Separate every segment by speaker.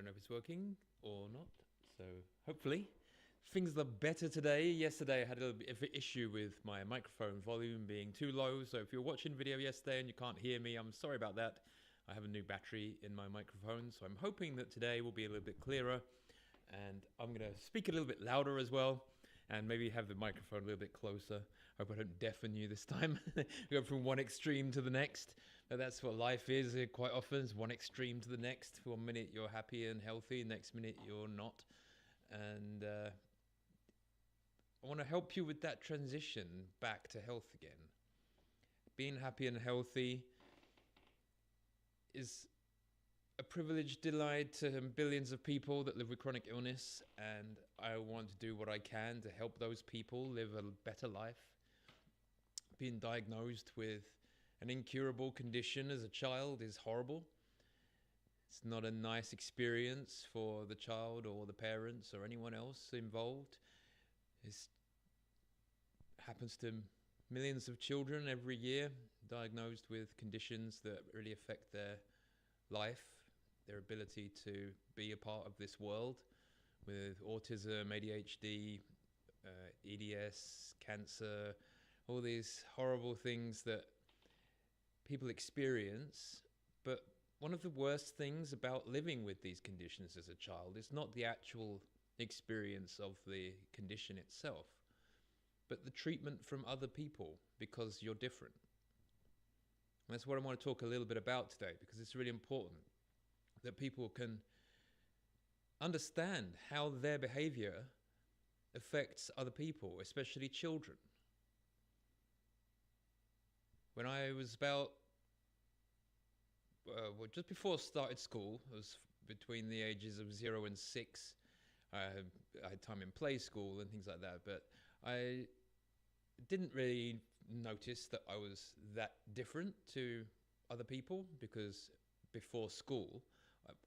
Speaker 1: don't know if it's working or not, so hopefully. Things are better today. Yesterday I had a little bit of an issue with my microphone volume being too low, so if you're watching video yesterday and you can't hear me, I'm sorry about that. I have a new battery in my microphone, so I'm hoping that today will be a little bit clearer, and I'm going to speak a little bit louder as well, and maybe have the microphone a little bit closer. Hope I don't deafen you this time. Go from one extreme to the next. But that's what life is quite often. It's one extreme to the next. 1 minute you're happy and healthy, next minute you're not. And I want to help you with that transition back to health again. Being happy and healthy is a privilege denied to billions of people that live with chronic illness, and I want to do what I can to help those people live a better life. Being diagnosed with an incurable condition as a child is horrible. It's not a nice experience for the child or the parents or anyone else involved. It happens to millions of children every year diagnosed with conditions that really affect their life, their ability to be a part of this world, with autism, ADHD, EDS, cancer, all these horrible things that people experience. But one of the worst things about living with these conditions as a child is not the actual experience of the condition itself, but the treatment from other people because you're different. And that's what I want to talk a little bit about today, because it's really important that people can understand how their behavior affects other people, especially children. When I was about, just before I started school, I was between the ages of 0 and 6. I had time in play school and things like that, but I didn't really notice that I was that different to other people, because before school,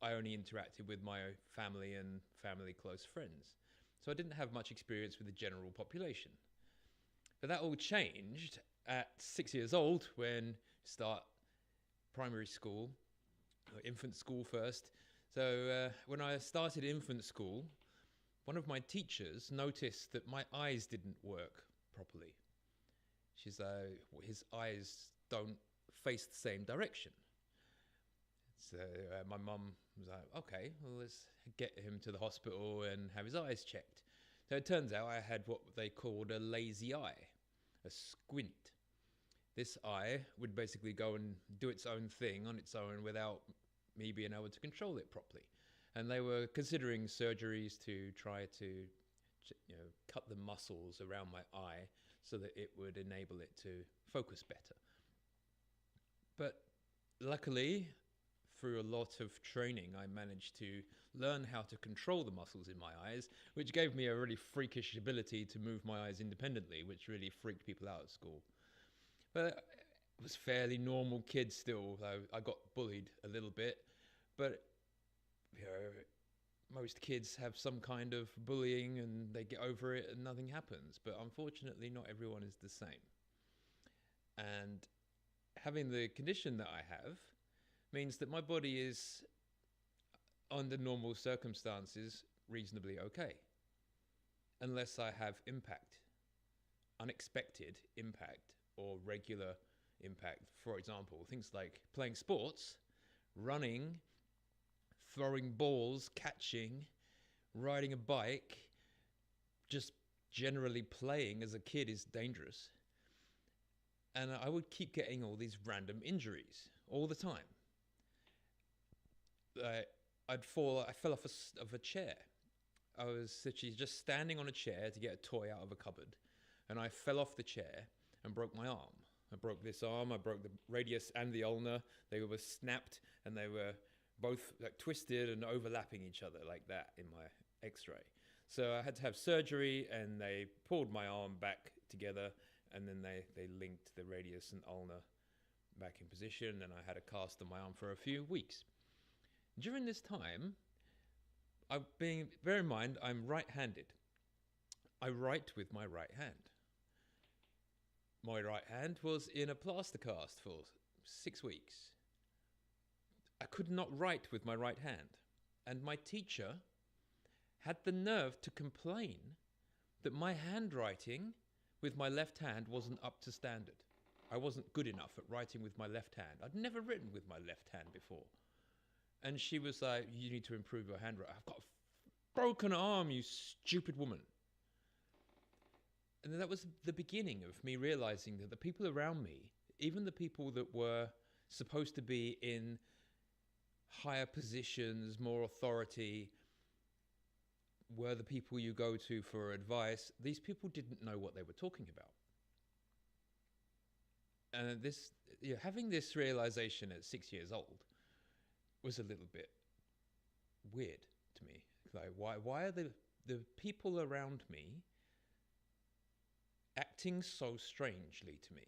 Speaker 1: I only interacted with my family and family close friends. So I didn't have much experience with the general population. But that all changed at 6 years old, when you start primary school, or infant school first. So when I started infant school, one of my teachers noticed that my eyes didn't work properly. She's his eyes don't face the same direction. So my mum was like, okay, well, let's get him to the hospital and have his eyes checked. So it turns out I had what they called a lazy eye, a squint. This eye would basically go and do its own thing on its own without me being able to control it properly. And they were considering surgeries to try to, cut the muscles around my eye so that it would enable it to focus better. But luckily, through a lot of training, I managed to learn how to control the muscles in my eyes, which gave me a really freakish ability to move my eyes independently, which really freaked people out at school. But I was a fairly normal kid still. I got bullied a little bit, but most kids have some kind of bullying and they get over it and nothing happens. But unfortunately, not everyone is the same. And having the condition that I have means that my body is, under normal circumstances, reasonably okay, unless I have impact, unexpected impact, or regular impact. For example, things like playing sports, running, throwing balls, catching, riding a bike, just generally playing as a kid is dangerous. And I would keep getting all these random injuries all the time. I fell off of a chair. I was literally just standing on a chair to get a toy out of a cupboard, and I fell off the chair and broke my arm. I broke this arm, I broke the radius and the ulnar. They were snapped, and they were both twisted and overlapping each other like that in my x-ray. So I had to have surgery, and they pulled my arm back together, and then they linked the radius and ulnar back in position, and I had a cast on my arm for a few weeks. During this time, bear in mind, I'm right-handed. I write with my right hand. My right hand was in a plaster cast for 6 weeks. I could not write with my right hand. And my teacher had the nerve to complain that my handwriting with my left hand wasn't up to standard. I wasn't good enough at writing with my left hand. I'd never written with my left hand before. And she was like, you need to improve your handwriting. I've got a broken arm, you stupid woman. And then that was the beginning of me realizing that the people around me, even the people that were supposed to be in higher positions, more authority, were the people you go to for advice. These people didn't know what they were talking about. And having this realization at 6 years old was a little bit weird to me. Like, why are the people around me acting so strangely to me?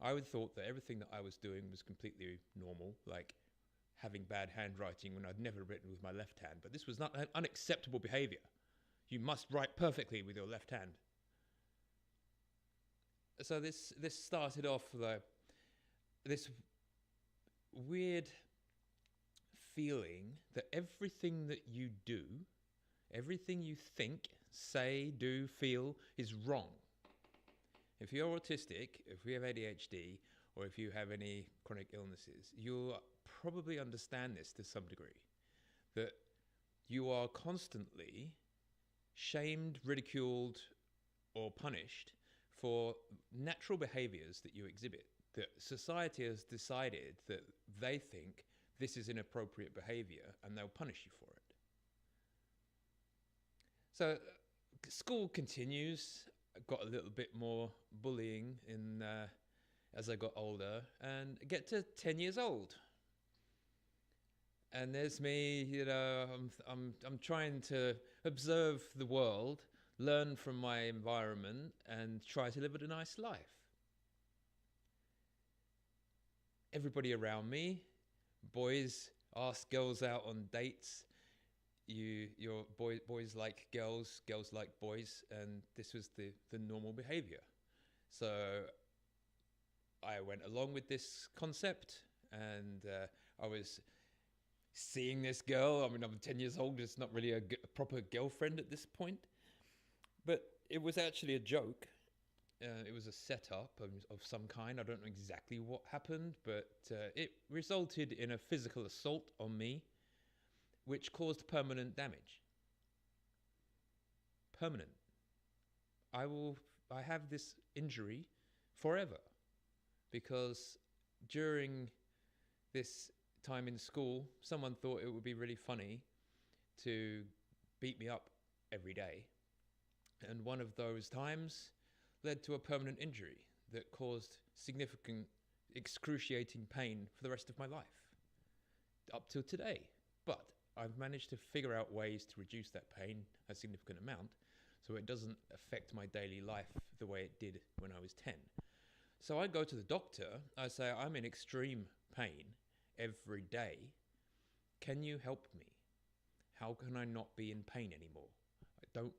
Speaker 1: I would thought that everything that I was doing was completely normal, like having bad handwriting when I'd never written with my left hand. But this was not an unacceptable behavior. You must write perfectly with your left hand. So this started off this weird feeling that everything that you do, everything you think, say, do, feel is wrong. If you're autistic, if you have ADHD, or if you have any chronic illnesses, you'll probably understand this to some degree, that you are constantly shamed, ridiculed, or punished for natural behaviors that you exhibit, that society has decided that they think this is inappropriate behavior and they'll punish you for it. So school continues. I got a little bit more bullying as I got older, and I get to 10 years old. And there's me, I'm trying to observe the world, learn from my environment, and try to live a nice life. Everybody around me, boys ask girls out on dates. Boys like girls, girls like boys, and this was the normal behavior. So I went along with this concept, and I was seeing this girl. I mean, I'm 10 years old. It's not really a proper girlfriend at this point. But it was actually a joke. It was a setup of some kind. I don't know exactly what happened, but it resulted in a physical assault on me, which caused permanent damage. Permanent. I have this injury forever, because during this time in school, someone thought it would be really funny to beat me up every day. And one of those times led to a permanent injury that caused significant, excruciating pain for the rest of my life, up till today. But I've managed to figure out ways to reduce that pain a significant amount so it doesn't affect my daily life the way it did when I was 10. So I go to the doctor, I say, I'm in extreme pain every day. Can you help me? How can I not be in pain anymore? I don't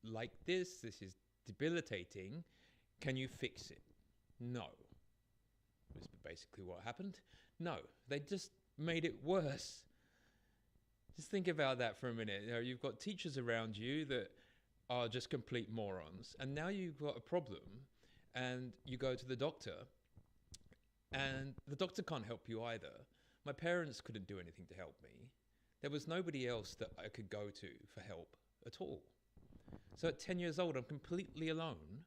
Speaker 1: like this. This is debilitating. Can you fix it? No. Was basically what happened. No, they just made it worse. Just think about that for a minute. You've got teachers around you that are just complete morons, and now you've got a problem, and you go to the doctor, and the doctor can't help you either. My parents couldn't do anything to help me. There was nobody else that I could go to for help at all. So at 10 years old, I'm completely alone,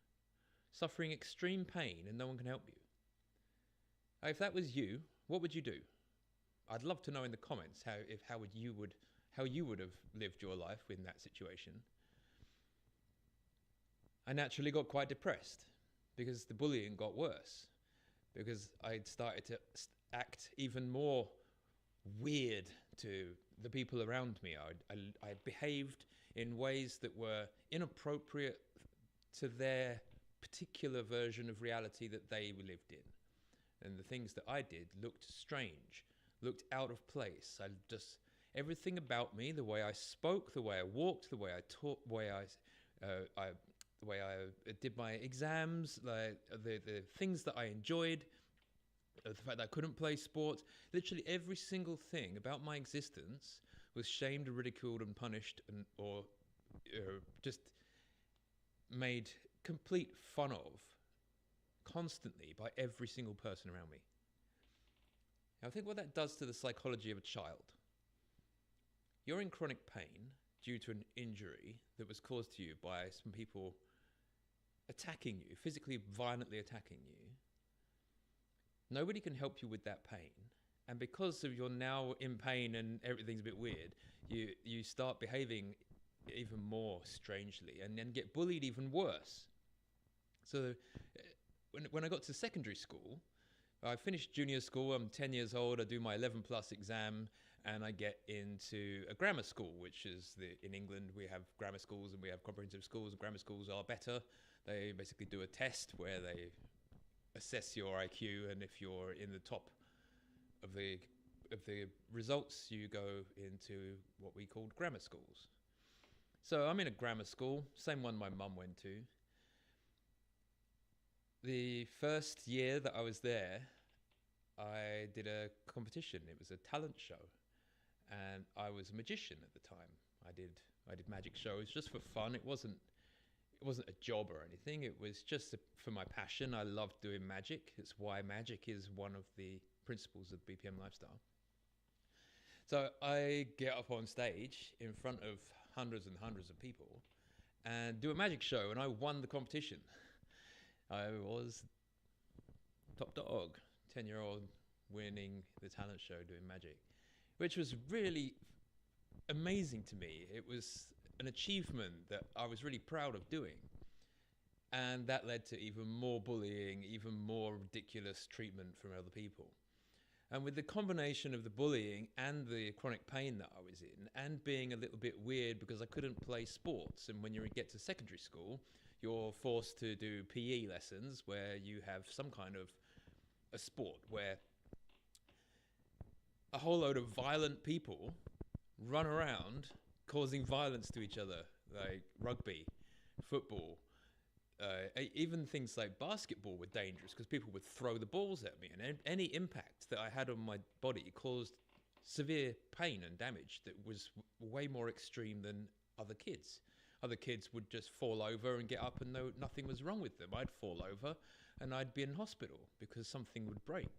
Speaker 1: suffering extreme pain, and no one can help you. If that was you, what would you do? I'd love to know in the comments how you would have lived your life in that situation. I naturally got quite depressed because the bullying got worse, because I'd started to act even more weird to the people around me. I behaved in ways that were inappropriate to their particular version of reality that they lived in. And the things that I did looked strange, looked out of place. Everything about me, the way I spoke, the way I walked, the way I taught, the way I did my exams, like the things that I enjoyed, the fact that I couldn't play sports, literally every single thing about my existence was shamed, ridiculed, and punished, or just made complete fun of constantly by every single person around me. Now, I think what that does to the psychology of a child. You're in chronic pain due to an injury that was caused to you by some people attacking you, physically, violently attacking you. Nobody can help you with that pain. And because of you're now in pain and everything's a bit weird, you start behaving even more strangely and then get bullied even worse. So when I got to secondary school, I finished junior school, I'm 10 years old, I do my 11 plus exam, and I get into a grammar school, which is in England, we have grammar schools and we have comprehensive schools. Grammar schools are better. They basically do a test where they assess your IQ, and if you're in the top of the results, you go into what we called grammar schools. So I'm in a grammar school, same one my mum went to. The first year that I was there, I did a competition. It was a talent show, and I was a magician at the time. I did magic shows just for fun. It wasn't a job or anything. It was just for my passion. I loved doing magic. It's why magic is one of the principles of BPM lifestyle. So I get up on stage in front of hundreds and hundreds of people and do a magic show, and I won the competition. I was top dog, 10-year-old winning the talent show doing magic, which was really amazing to me. It was an achievement that I was really proud of doing. And that led to even more bullying, even more ridiculous treatment from other people. And with the combination of the bullying and the chronic pain that I was in, and being a little bit weird because I couldn't play sports, and when you get to secondary school, you're forced to do PE lessons where you have some kind of a sport where a whole load of violent people run around causing violence to each other, like rugby, football, even things like basketball were dangerous because people would throw the balls at me, and any impact that I had on my body caused severe pain and damage that was way more extreme than other kids. Other kids would just fall over and get up and know nothing was wrong with them. I'd fall over and I'd be in hospital because something would break.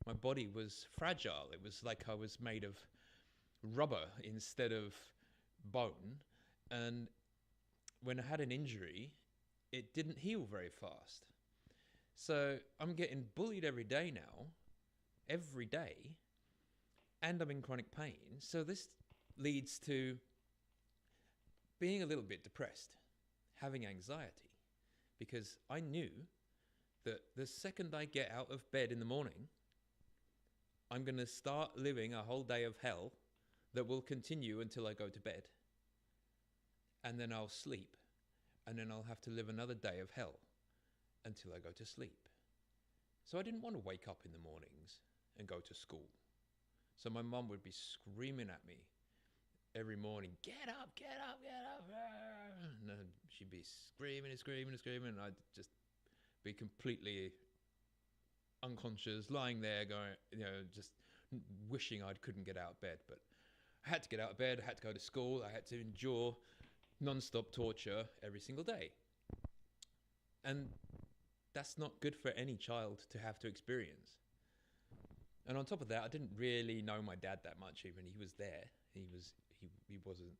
Speaker 1: My body was fragile. It was like I was made of rubber instead of bone. And when I had an injury, it didn't heal very fast. So I'm getting bullied every day now, every day, and I'm in chronic pain. So this leads to being a little bit depressed, having anxiety, because I knew that the second I get out of bed in the morning, I'm going to start living a whole day of hell that will continue until I go to bed. And then I'll sleep. And then I'll have to live another day of hell until I go to sleep. So I didn't want to wake up in the mornings and go to school. So my mum would be screaming at me every morning, get up, get up, get up. And then she'd be screaming and screaming and screaming, and I'd just be completely unconscious, lying there going, just wishing I couldn't get out of bed. But I had to get out of bed, I had to go to school, I had to endure non-stop torture every single day. And that's not good for any child to have to experience. And on top of that, I didn't really know my dad that much. Even he was there. He wasn't,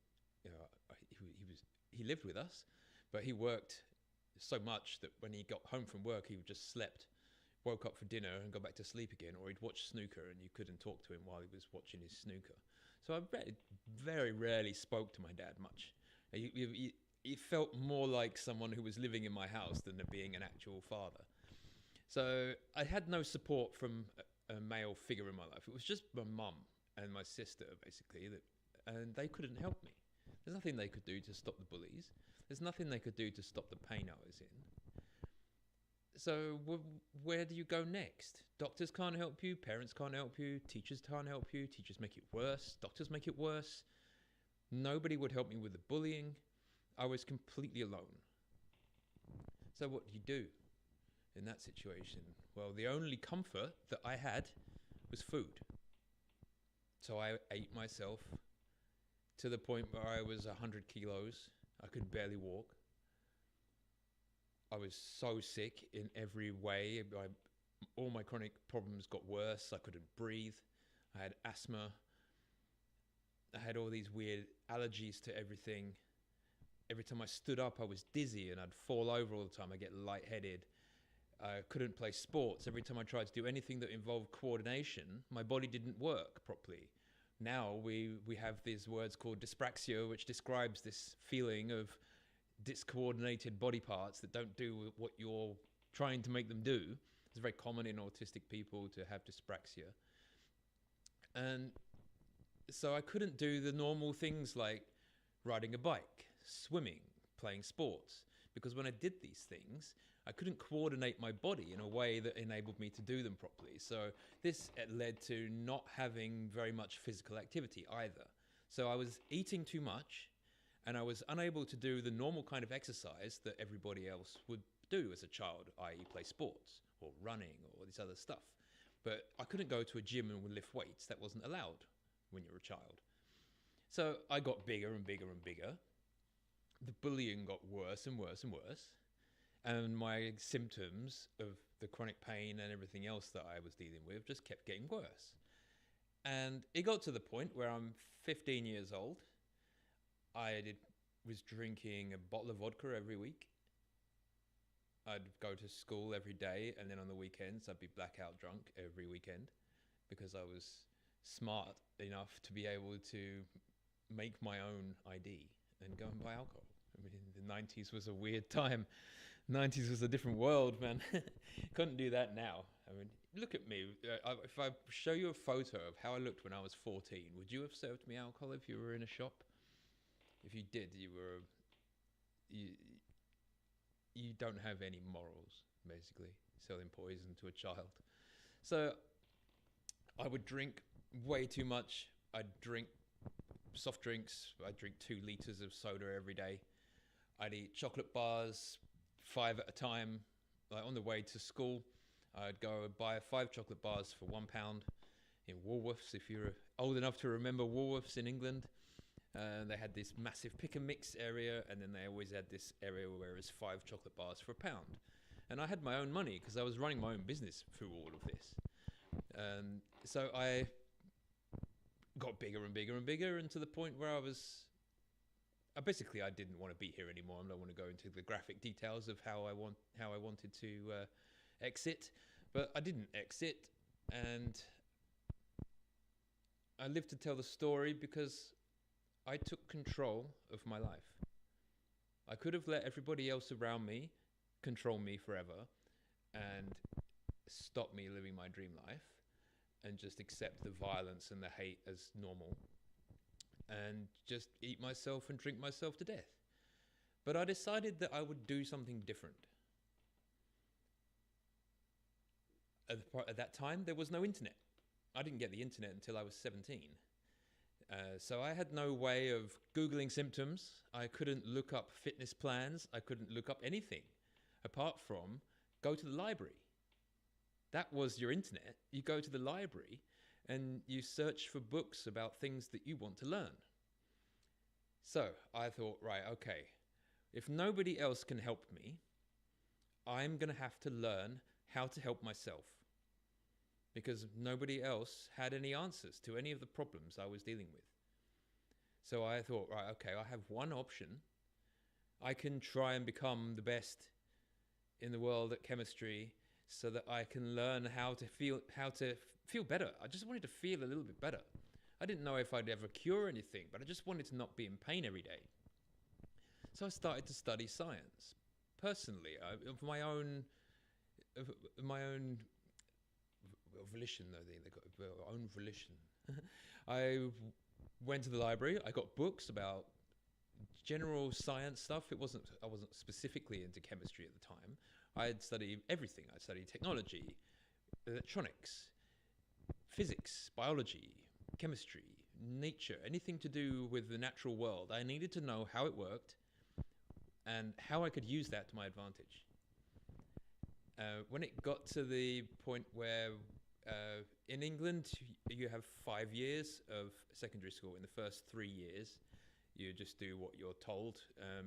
Speaker 1: he lived with us, but he worked so much that when he got home from work, he just slept, woke up for dinner and got back to sleep again, or he'd watch snooker and you couldn't talk to him while he was watching his snooker. So I very rarely spoke to my dad much. He felt more like someone who was living in my house than being an actual father. So I had no support from a male figure in my life. It was just my mum and my sister, basically, and they couldn't help me. There's nothing they could do to stop the bullies. There's nothing they could do to stop the pain I was in. So where do you go next? Doctors can't help you. Parents can't help you. Teachers can't help you. Teachers make it worse. Doctors make it worse. Nobody would help me with the bullying. I was completely alone. So what do you do in that situation? Well, the only comfort that I had was food. So I ate myself to the point where I was 100 kilos. I could barely walk. I was so sick in every way. All my chronic problems got worse. I couldn't breathe. I had asthma. I had all these weird allergies to everything. Every time I stood up, I was dizzy and I'd fall over all the time. I get lightheaded. I couldn't play sports. Every time I tried to do anything that involved coordination, my body didn't work properly. Now we have these words called dyspraxia, which describes this feeling of discoordinated body parts that don't do what you're trying to make them do. It's very common in autistic people to have dyspraxia. And so I couldn't do the normal things like riding a bike, swimming, playing sports, because when I did these things, I couldn't coordinate my body in a way that enabled me to do them properly. So this led to not having very much physical activity either. So I was eating too much, and I was unable to do the normal kind of exercise that everybody else would do as a child, i.e. play sports or running or this other stuff. But I couldn't go to a gym and lift weights. That wasn't allowed when you're a child. So I got bigger and bigger and bigger. The bullying got worse and worse and worse. And my symptoms of the chronic pain and everything else that I was dealing with just kept getting worse. And it got to the point where I'm 15 years old. Was drinking a bottle of vodka every week. I'd go to school every day, and then on the weekends I'd be blackout drunk every weekend because I was smart enough to be able to make my own ID and go and buy alcohol. I mean, the 90s was a weird time. 90s was a different world, man. Couldn't do that now. I mean, look at me. If I show you a photo of how I looked when I was 14, would you have served me alcohol if you were in a shop? If you did, you don't have any morals, basically, selling poison to a child. So I would drink way too much. I'd drink soft drinks. I'd drink 2 liters of soda every day. I'd eat chocolate bars, 5 at a time. Like on the way to school, I'd go buy 5 chocolate bars for £1 in Woolworths. If you're old enough to remember Woolworths in England, they had this massive pick and mix area, and then they always had this area where it was 5 chocolate bars for £1. And I had my own money because I was running my own business through all of this. So I got bigger and bigger and bigger, and to the point where I didn't want to be here anymore. I don't want to go into the graphic details of how I wanted to exit, but I didn't exit, and I lived to tell the story because I took control of my life. I could have let everybody else around me control me forever and stop me living my dream life and just accept the violence and the hate as normal and just eat myself and drink myself to death. But I decided that I would do something different. At that time, there was no internet. I didn't get the internet until I was 17. So I had no way of Googling symptoms. I couldn't look up fitness plans. I couldn't look up anything apart from go to the library. That was your internet. You go to the library and you search for books about things that you want to learn. So I thought, right, okay, if nobody else can help me, I'm going to have to learn how to help myself, because nobody else had any answers to any of the problems I was dealing with. So I thought, right, okay, I have one option. I can try and become the best in the world at chemistry so that I can learn how to feel better. I just wanted to feel a little bit better. I didn't know if I'd ever cure anything, but I just wanted to not be in pain every day. So I started to study science personally, of my own volition, though they got their own volition. I went to the library. I got books about general science stuff. I wasn't specifically into chemistry at the time. I had studied everything. I studied technology, electronics, physics, biology, chemistry, nature, anything to do with the natural world. I needed to know how it worked and how I could use that to my advantage. When it got to the point where in England you have 5 years of secondary school. In the first 3 years, You just do what you're told.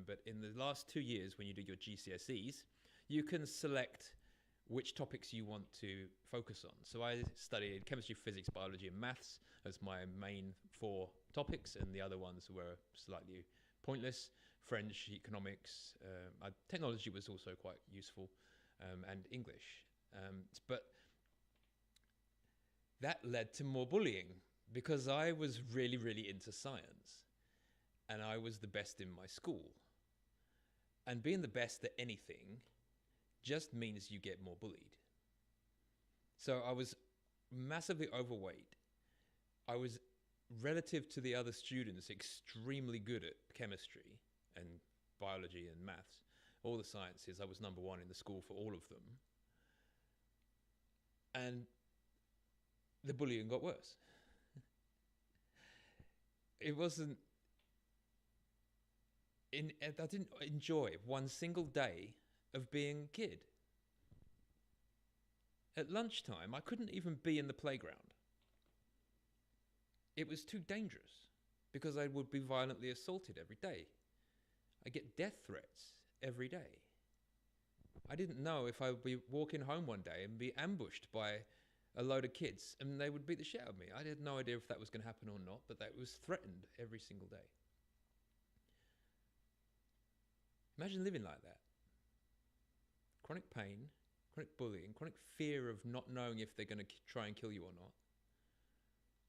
Speaker 1: But in the last 2 years, when you do your GCSEs, you can select which topics you want to focus on. So I studied chemistry, physics, biology, and maths as my main 4 topics, and the other ones were slightly pointless. French, economics, technology was also quite useful, and English. But that led to more bullying because I was really, really into science, and I was the best in my school. And being the best at anything just means you get more bullied. So I was massively overweight. I was, relative to the other students, extremely good at chemistry and biology and maths. All the sciences, I was number 1 in the school for all of them. And the bullying got worse. It wasn't... I didn't enjoy one single day of being a kid. At lunchtime, I couldn't even be in the playground. It was too dangerous because I would be violently assaulted every day. I get death threats every day. I didn't know if I would be walking home one day and be ambushed by a load of kids and they would beat the shit out of me. I had no idea if that was going to happen or not, but that was threatened every single day. Imagine living like that. Chronic pain, chronic bullying, chronic fear of not knowing if they're going to try and kill you or not.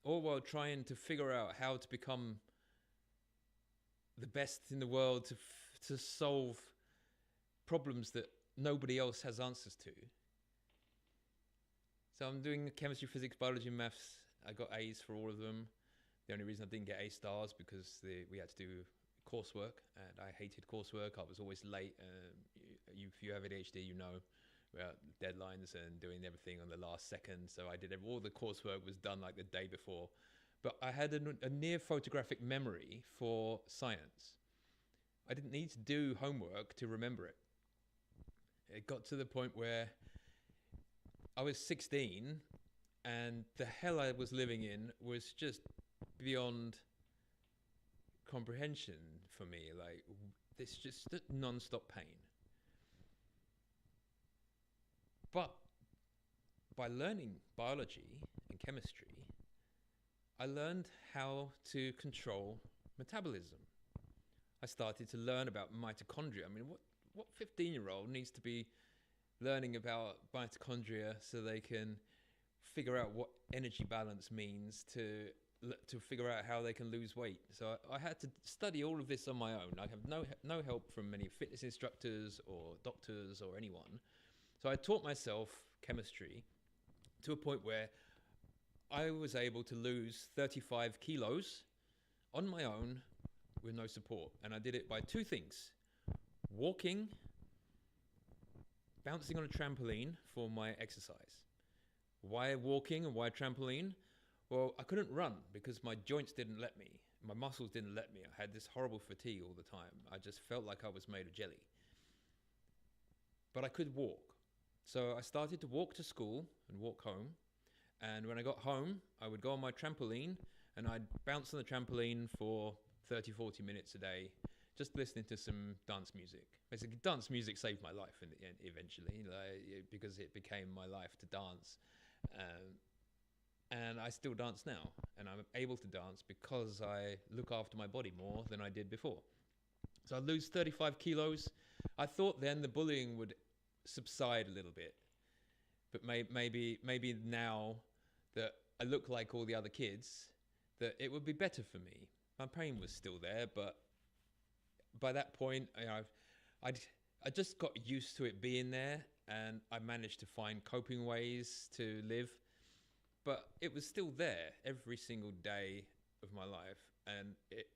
Speaker 1: All while trying to figure out how to become the best in the world to solve problems that nobody else has answers to. So I'm doing chemistry, physics, biology, and maths. I got A's for all of them. The only reason I didn't get A stars because we had to do coursework, and I hated coursework. I was always late. If you have ADHD, you know about deadlines and doing everything on the last second. So I did all the coursework was done like the day before. But I had a near photographic memory for science. I didn't need to do homework to remember it. It got to the point where I was 16 and the hell I was living in was just beyond comprehension for me. Like, this just non-stop pain. But by learning biology and chemistry, I learned how to control metabolism. I started to learn about mitochondria. I mean, what 15-year-old needs to be learning about mitochondria so they can figure out what energy balance means to figure out how they can lose weight? So I had to study all of this on my own. I have no help from many fitness instructors or doctors or anyone. So I taught myself chemistry to a point where I was able to lose 35 kilos on my own with no support. And I did it by 2 things: walking, bouncing on a trampoline for my exercise. Why walking and why trampoline? Well, I couldn't run because my joints didn't let me. My muscles didn't let me. I had this horrible fatigue all the time. I just felt like I was made of jelly. But I could walk. So I started to walk to school and walk home. And when I got home, I would go on my trampoline and I'd bounce on the trampoline for 30, 40 minutes a day, just listening to some dance music. Basically, dance music saved my life eventually, because it became my life to dance. And I still dance now. And I'm able to dance because I look after my body more than I did before. So I lose 35 kilos. I thought then the bullying would subside a little bit. But maybe now that I look like all the other kids, that it would be better for me. My pain was still there, but by that point, I just got used to it being there, and I managed to find coping ways to live. But it was still there every single day of my life, and it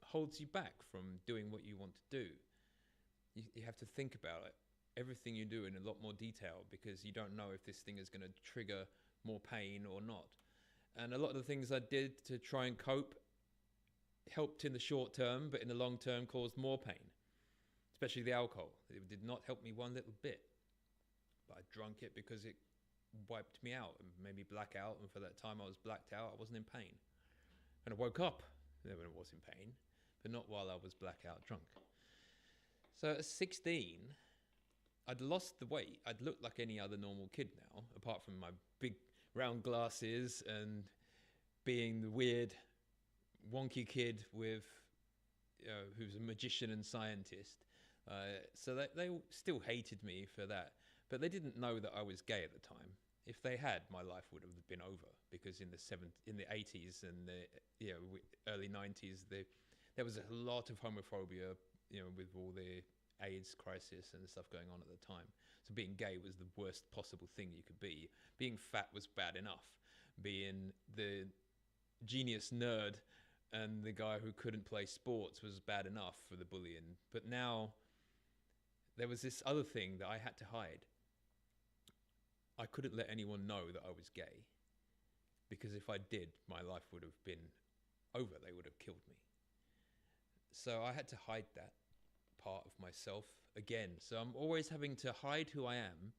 Speaker 1: holds you back from doing what you want to do. You have to think about it, everything you do in a lot more detail, because you don't know if this thing is going to trigger more pain or not. And a lot of the things I did to try and cope helped in the short term, but in the long term caused more pain, especially the alcohol. It did not help me one little bit, but I drank it because it wiped me out and made me black out. And for that time I was blacked out, I wasn't in pain. And I woke up when I was in pain. but not while I was blackout drunk. So at 16, I'd lost the weight. I'd looked like any other normal kid now, apart from my big round glasses and being the weird, wonky kid with, who's a magician and scientist. So they still hated me for that, but they didn't know that I was gay at the time. If they had, my life would have been over, because in the 80s and the early 90s, there was a lot of homophobia, with all the AIDS crisis and stuff going on at the time. So being gay was the worst possible thing you could be. Being fat was bad enough. Being the genius nerd and the guy who couldn't play sports was bad enough for the bullying. But now there was this other thing that I had to hide. I couldn't let anyone know that I was gay, because if I did, my life would have been over. They would have killed me. So I had to hide that part of myself again. So I'm always having to hide who I am.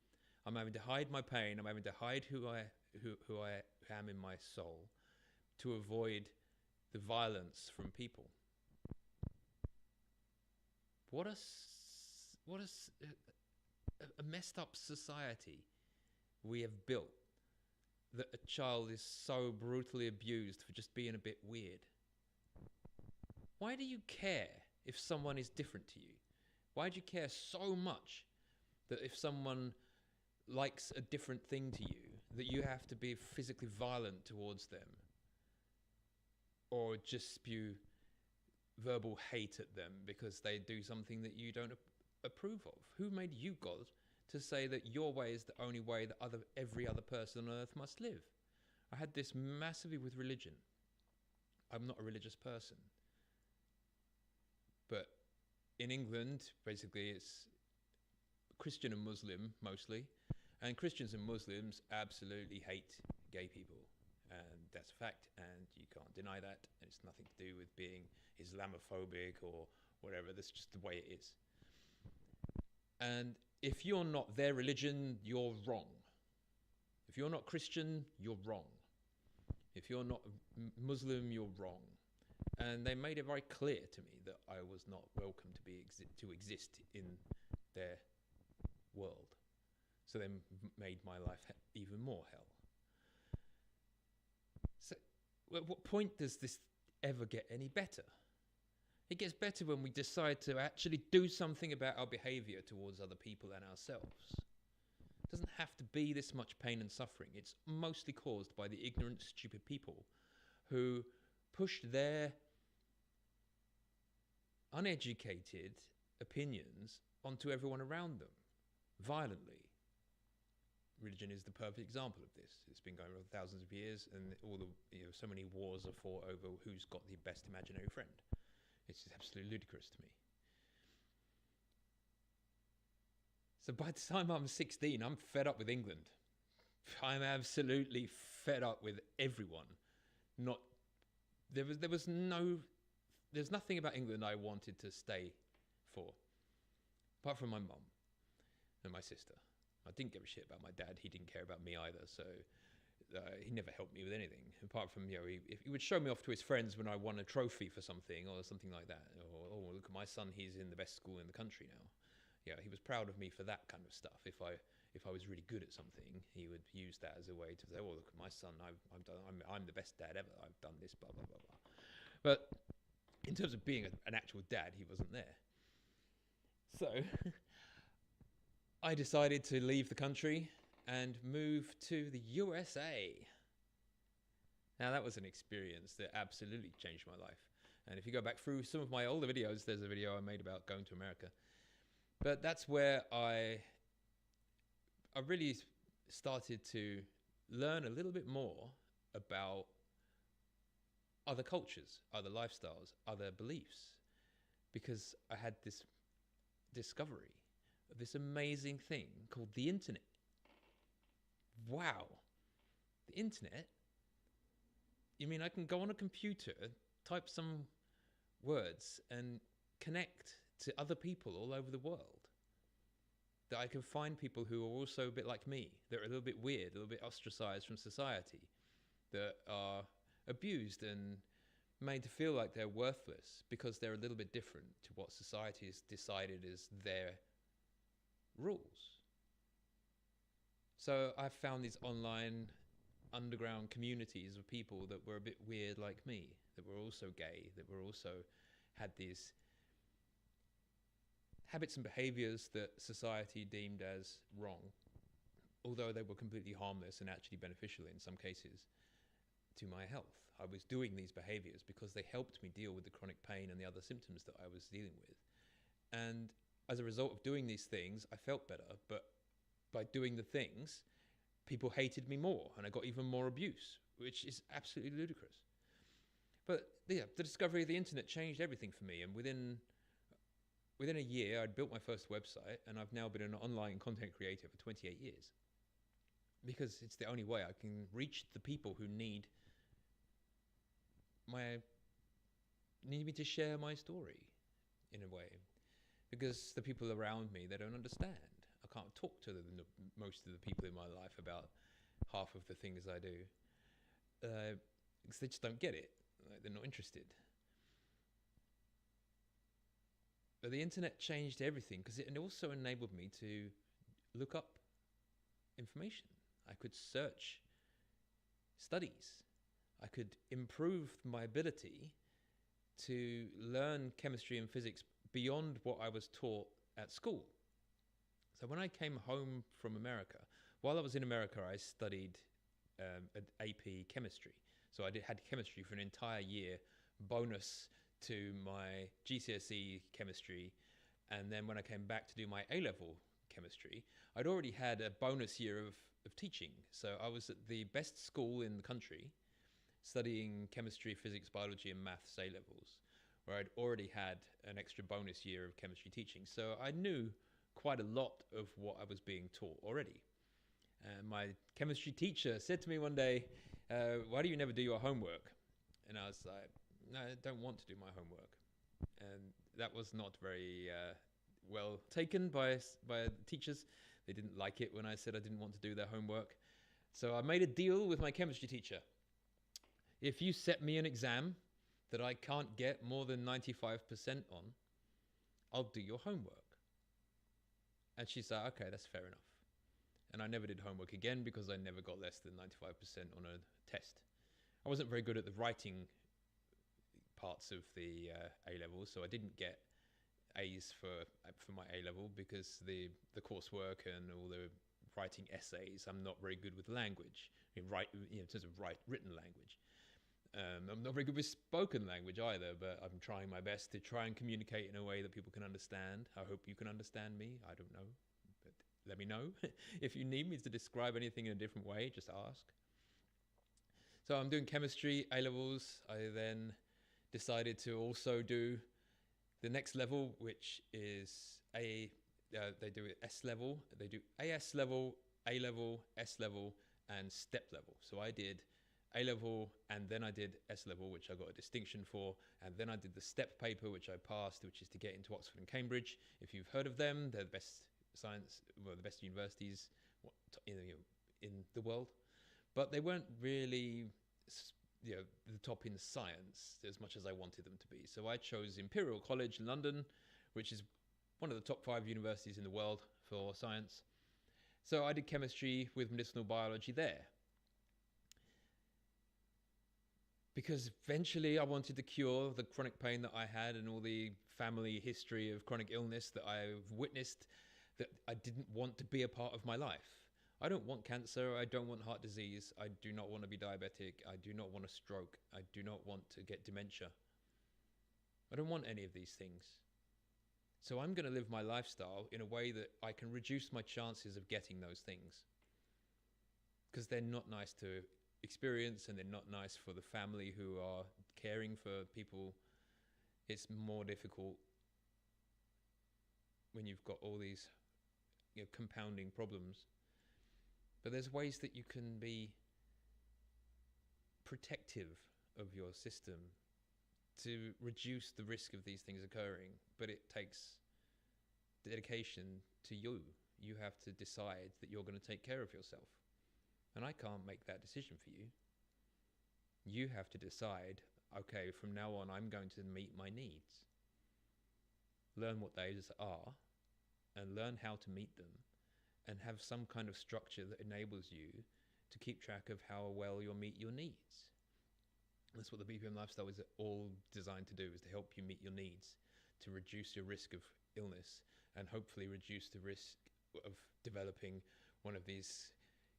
Speaker 1: I'm having to hide my pain. I'm having to hide who I am in my soul, to avoid the violence from people. What a messed up society we have built, that a child is so brutally abused for just being a bit weird. Why do you care if someone is different to you? Why do you care so much that if someone likes a different thing to you, that you have to be physically violent towards them, or just spew verbal hate at them because they do something that you don't approve of? Who made you God to say that your way is the only way that every other person on earth must live? I had this massively with religion. I'm not a religious person. But in England, basically, it's Christian and Muslim mostly. And Christians and Muslims absolutely hate gay people. And that's a fact. And you can't deny that. And it's nothing to do with being Islamophobic or whatever. That's just the way it is. And if you're not their religion, you're wrong. If you're not Christian, you're wrong. If you're not Muslim, you're wrong. And they made it very clear to me that I was not welcome to exist in their world. So they made my life even more hell. So at what point does this ever get any better? It gets better when we decide to actually do something about our behavior towards other people and ourselves. It doesn't have to be this much pain and suffering. It's mostly caused by the ignorant, stupid people who push their uneducated opinions onto everyone around them violently. Religion is the perfect example of this. It's been going on for thousands of years, and so many wars are fought over who's got the best imaginary friend. It's just absolutely ludicrous to me. So by the time I'm 16, I'm fed up with England. I'm absolutely fed up with everyone. There's nothing about England I wanted to stay for, apart from my mum and my sister. I didn't give a shit about my dad. He didn't care about me either, so he never helped me with anything. Apart from, he would show me off to his friends when I won a trophy for something or something like that. Or, oh, look at my son, he's in the best school in the country now. Yeah, he was proud of me for that kind of stuff. If I was really good at something, he would use that as a way to say, oh, look at my son, I'm the best dad ever. I've done this, blah, blah, blah, blah. But in terms of being an actual dad, he wasn't there. So I decided to leave the country and move to the USA. Now, that was an experience that absolutely changed my life. And if you go back through some of my older videos, there's a video I made about going to America. But that's where I really started to learn a little bit more about other cultures, other lifestyles, other beliefs, because I had this discovery of this amazing thing called the internet. Wow. The internet? You mean I can go on a computer, type some words, and connect to other people all over the world? That I can find people who are also a bit like me, that are a little bit weird, a little bit ostracized from society, that are abused and made to feel like they're worthless because they're a little bit different to what society has decided is their rules. So I found these online underground communities of people that were a bit weird like me, that were also gay, that were also had these habits and behaviors that society deemed as wrong, although they were completely harmless and actually beneficial in some cases to my health. I was doing these behaviors because they helped me deal with the chronic pain and the other symptoms that I was dealing with. And as a result of doing these things, I felt better. But by doing the things, people hated me more and I got even more abuse, which is absolutely ludicrous. But yeah, the discovery of the internet changed everything for me. And within a year, I'd built my first website, and I've now been an online content creator for 28 years. Because it's the only way I can reach the people who need me to share my story in a way. Because the people around me, they don't understand. I can't talk to most of the people in my life about half of the things I do. Because they just don't get it. Like, they're not interested. But the internet changed everything because it also enabled me to look up information. I could search studies. I could improve my ability to learn chemistry and physics beyond what I was taught at school. So when I came home from America, while I was in America, I studied AP chemistry. So I had chemistry for an entire year, bonus to my GCSE chemistry. And then when I came back to do my A-level chemistry, I'd already had a bonus year of teaching. So I was at the best school in the country studying chemistry, physics, biology, and maths A-levels, where I'd already had an extra bonus year of chemistry teaching. So I knew quite a lot of what I was being taught already. And my chemistry teacher said to me one day, why do you never do your homework? And I was like, no, I don't want to do my homework. And that was not very well taken by teachers. They didn't like it when I said I didn't want to do their homework. So I made a deal with my chemistry teacher. If you set me an exam that I can't get more than 95% on, I'll do your homework. And she said, okay, that's fair enough. And I never did homework again because I never got less than 95% on a test. I wasn't very good at the writing parts of the A-levels, so I didn't get A's for my A-level because the coursework and all the writing essays, I'm not very good with language, in terms of written language. I'm not very good with spoken language either, but I'm trying my best to try and communicate in a way that people can understand. I hope you can understand me. I don't know, but let me know. If you need me to describe anything in a different way, just ask. So I'm doing chemistry, A-levels. I then decided to also do the next level, which is they do S level. They do AS level, A level, S level, and step level. So I did A level, and then I did S level, which I got a distinction for, and then I did the step paper, which I passed, which is to get into Oxford and Cambridge. If you've heard of them, they're the best the best universities in the world, but they weren't really the top in science as much as I wanted them to be. So I chose Imperial College London, which is one of the top 5 universities in the world for science. So I did chemistry with medicinal biology there. Because eventually I wanted to cure the chronic pain that I had and all the family history of chronic illness that I've witnessed that I didn't want to be a part of my life. I don't want cancer. I don't want heart disease. I do not want to be diabetic. I do not want a stroke. I do not want to get dementia. I don't want any of these things. So I'm going to live my lifestyle in a way that I can reduce my chances of getting those things. Because they're not nice to experience and they're not nice for the family who are caring for people. It's more difficult when you've got all these compounding problems. But there's ways that you can be protective of your system to reduce the risk of these things occurring. But it takes dedication to you. You have to decide that you're going to take care of yourself. And I can't make that decision for you. You have to decide, okay, from now on, I'm going to meet my needs. Learn what those are and learn how to meet them, and have some kind of structure that enables you to keep track of how well you'll meet your needs. That's what the BPM lifestyle is all designed to do, is to help you meet your needs, to reduce your risk of illness, and hopefully reduce the risk of developing one of these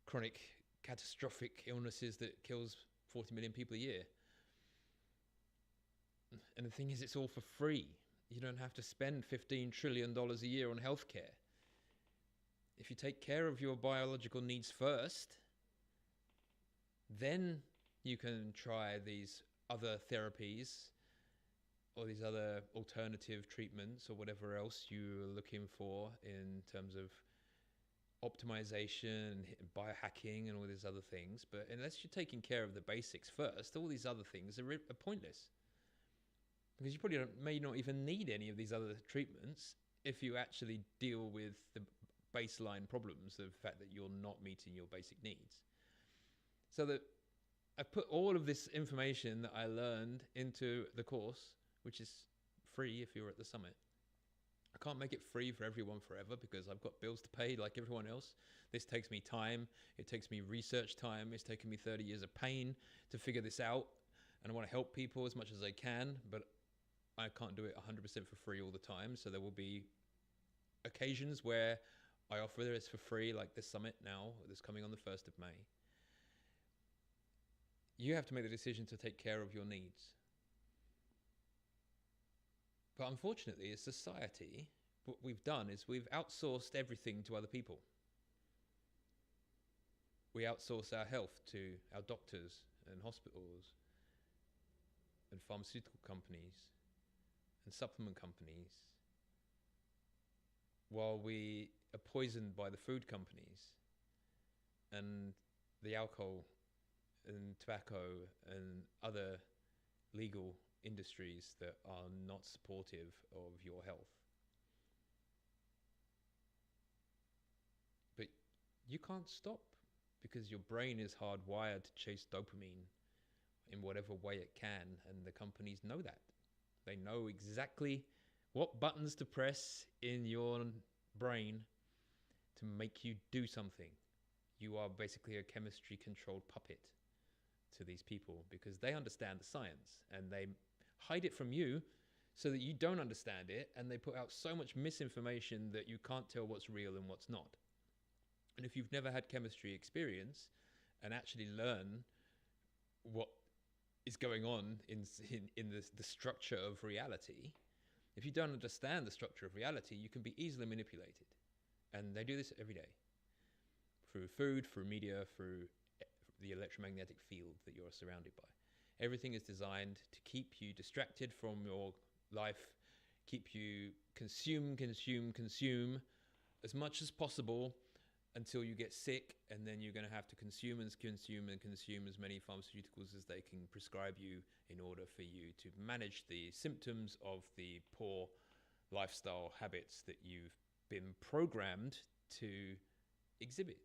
Speaker 1: chronic catastrophic illnesses that kills 40 million people a year. And the thing is, it's all for free. You don't have to spend $15 trillion a year on healthcare. If you take care of your biological needs first, then you can try these other therapies or these other alternative treatments or whatever else you're looking for in terms of optimization, biohacking, and all these other things. But unless you're taking care of the basics first, all these other things are pointless. Because you probably may not even need any of these other treatments if you actually deal with the baseline problems of the fact that you're not meeting your basic needs. So that I've put all of this information that I learned into the course, which is free if you're at the summit. I can't make it free for everyone forever because I've got bills to pay like everyone else. This takes me time. It takes me research time. It's taken me 30 years of pain to figure this out. And I want to help people as much as I can, but I can't do it 100% for free all the time. So there will be occasions where I offer this for free, like this summit now, that's coming on the 1st of May. You have to make the decision to take care of your needs. But unfortunately, as society, what we've done is we've outsourced everything to other people. We outsource our health to our doctors and hospitals and pharmaceutical companies and supplement companies, while we are poisoned by the food companies and the alcohol and tobacco and other legal industries that are not supportive of your health. But you can't stop because your brain is hardwired to chase dopamine in whatever way it can, and the companies know that. They know exactly what buttons to press in your brain to make you do something. You are basically a chemistry-controlled puppet to these people because they understand the science and they hide it from you so that you don't understand it, and they put out so much misinformation that you can't tell what's real and what's not. And if you've never had chemistry experience and actually learn what is going on in the structure of reality, if you don't understand the structure of reality, you can be easily manipulated. And they do this every day. Through food, through media, through the electromagnetic field that you're surrounded by. Everything is designed to keep you distracted from your life, keep you consume as much as possible until you get sick, and then you're going to have to consume as many pharmaceuticals as they can prescribe you in order for you to manage the symptoms of the poor lifestyle habits that you've been programmed to exhibit.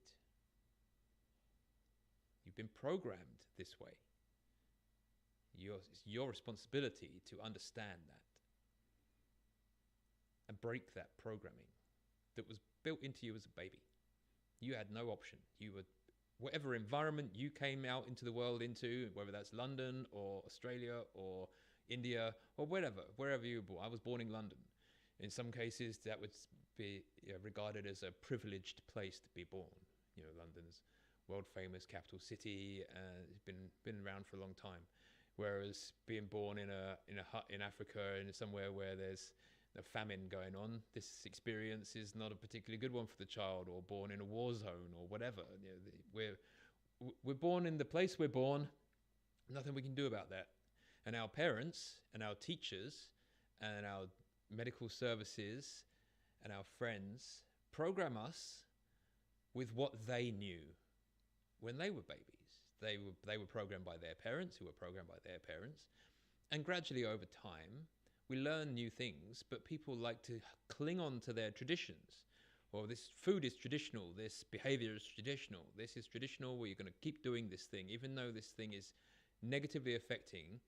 Speaker 1: You've been programmed this way. It's your responsibility to understand that and break that programming that was built into you as a baby. You had no option. You were, whatever environment you came out into the world into, whether that's London or Australia or India or wherever you were born. I was born in London. In some cases, that would be regarded as a privileged place to be born. You know, London's world famous capital city, it's been around for a long time. Whereas being born in a hut in Africa and somewhere where there's a famine going on, this experience is not a particularly good one for the child, or born in a war zone or whatever. You know, we're born in the place we're born. Nothing we can do about that. And our parents and our teachers and our medical services and our friends program us with what they knew when they were babies. They were programmed by their parents, who were programmed by their parents. And gradually over time, we learn new things, but people like to cling on to their traditions. Well, this food is traditional, this behavior is traditional, this is traditional, where you're going to keep doing this thing, even though this thing is negatively affecting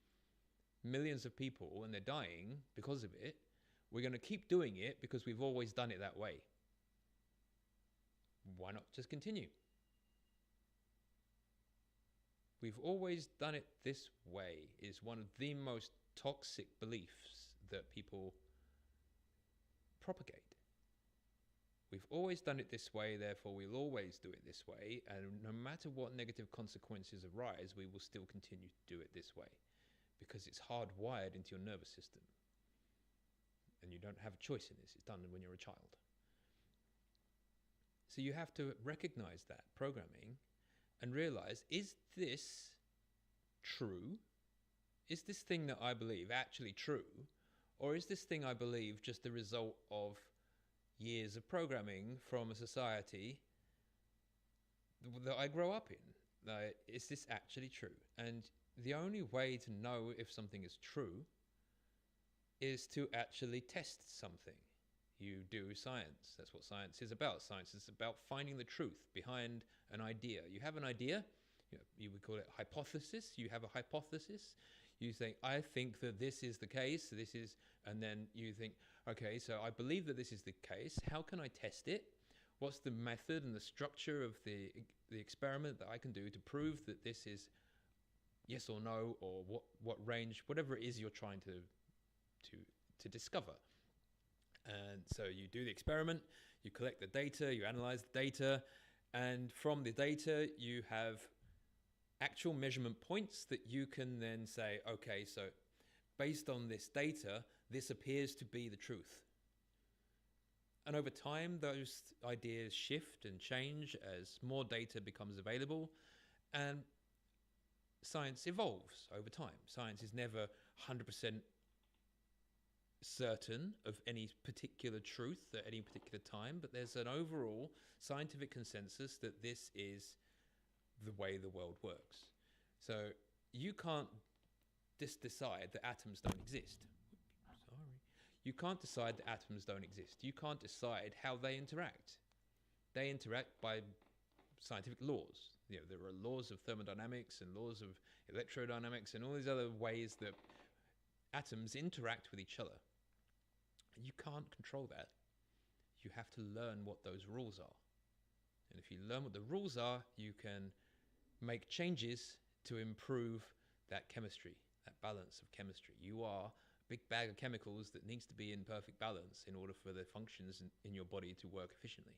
Speaker 1: millions of people and they're dying because of it, we're going to keep doing it because we've always done it that way. Why not just continue? We've always done it this way is one of the most toxic beliefs that people propagate. We've always done it this way, therefore we'll always do it this way, and no matter what negative consequences arise, we will still continue to do it this way because it's hardwired into your nervous system. And you don't have a choice in this. It's done when you're a child. So you have to recognize that programming and realize, is this true? Is this thing that I believe actually true? Or is this thing I believe just the result of years of programming from a society that I grow up in? Like, is this actually true? And the only way to know if something is true is to actually test something. You do science. That's what science is about. Science is about finding the truth behind an idea. You have an idea, you would call it hypothesis. You have a hypothesis. You think, I think that this is the case, and then you think, okay, so I believe that this is the case. How can I test it? What's the method and the structure of the experiment that I can do to prove that this is yes or no, or what range, whatever it is you're trying to discover. And so you do the experiment, you collect the data, you analyze the data, and from the data you have actual measurement points that you can then say, okay, so based on this data, this appears to be the truth. And over time, those ideas shift and change as more data becomes available, and science evolves over time. Science is never 100% certain of any particular truth at any particular time, but there's an overall scientific consensus that this is the way the world works. So you can't just decide that atoms don't exist. You can't decide that atoms don't exist. You can't decide how they interact. They interact by scientific laws. There are laws of thermodynamics and laws of electrodynamics and all these other ways that atoms interact with each other. You can't control that. You have to learn what those rules are. And if you learn what the rules are, you can make changes to improve that chemistry, that balance of chemistry. You are a big bag of chemicals that needs to be in perfect balance in order for the functions in your body to work efficiently.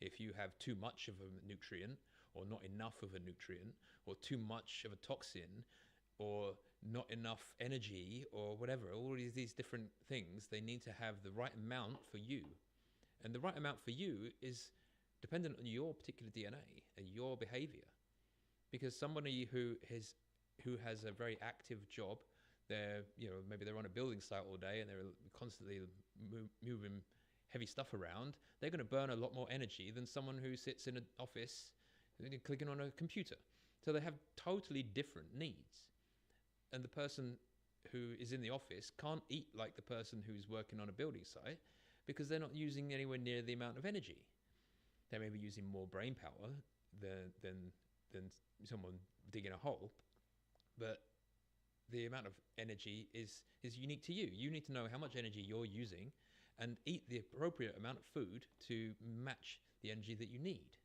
Speaker 1: If you have too much of a nutrient, or not enough of a nutrient, or too much of a toxin, or not enough energy, or whatever, all these different things, they need to have the right amount for you. And the right amount for you is dependent on your particular DNA and your behavior. Because somebody who has a very active job, maybe they're on a building site all day and they're constantly moving heavy stuff around, they're going to burn a lot more energy than someone who sits in an office clicking on a computer. So they have totally different needs. And the person who is in the office can't eat like the person who's working on a building site because they're not using anywhere near the amount of energy. They may be using more brain power than someone digging a hole, but the amount of energy is unique to you. You need to know how much energy you're using and eat the appropriate amount of food to match the energy that you need.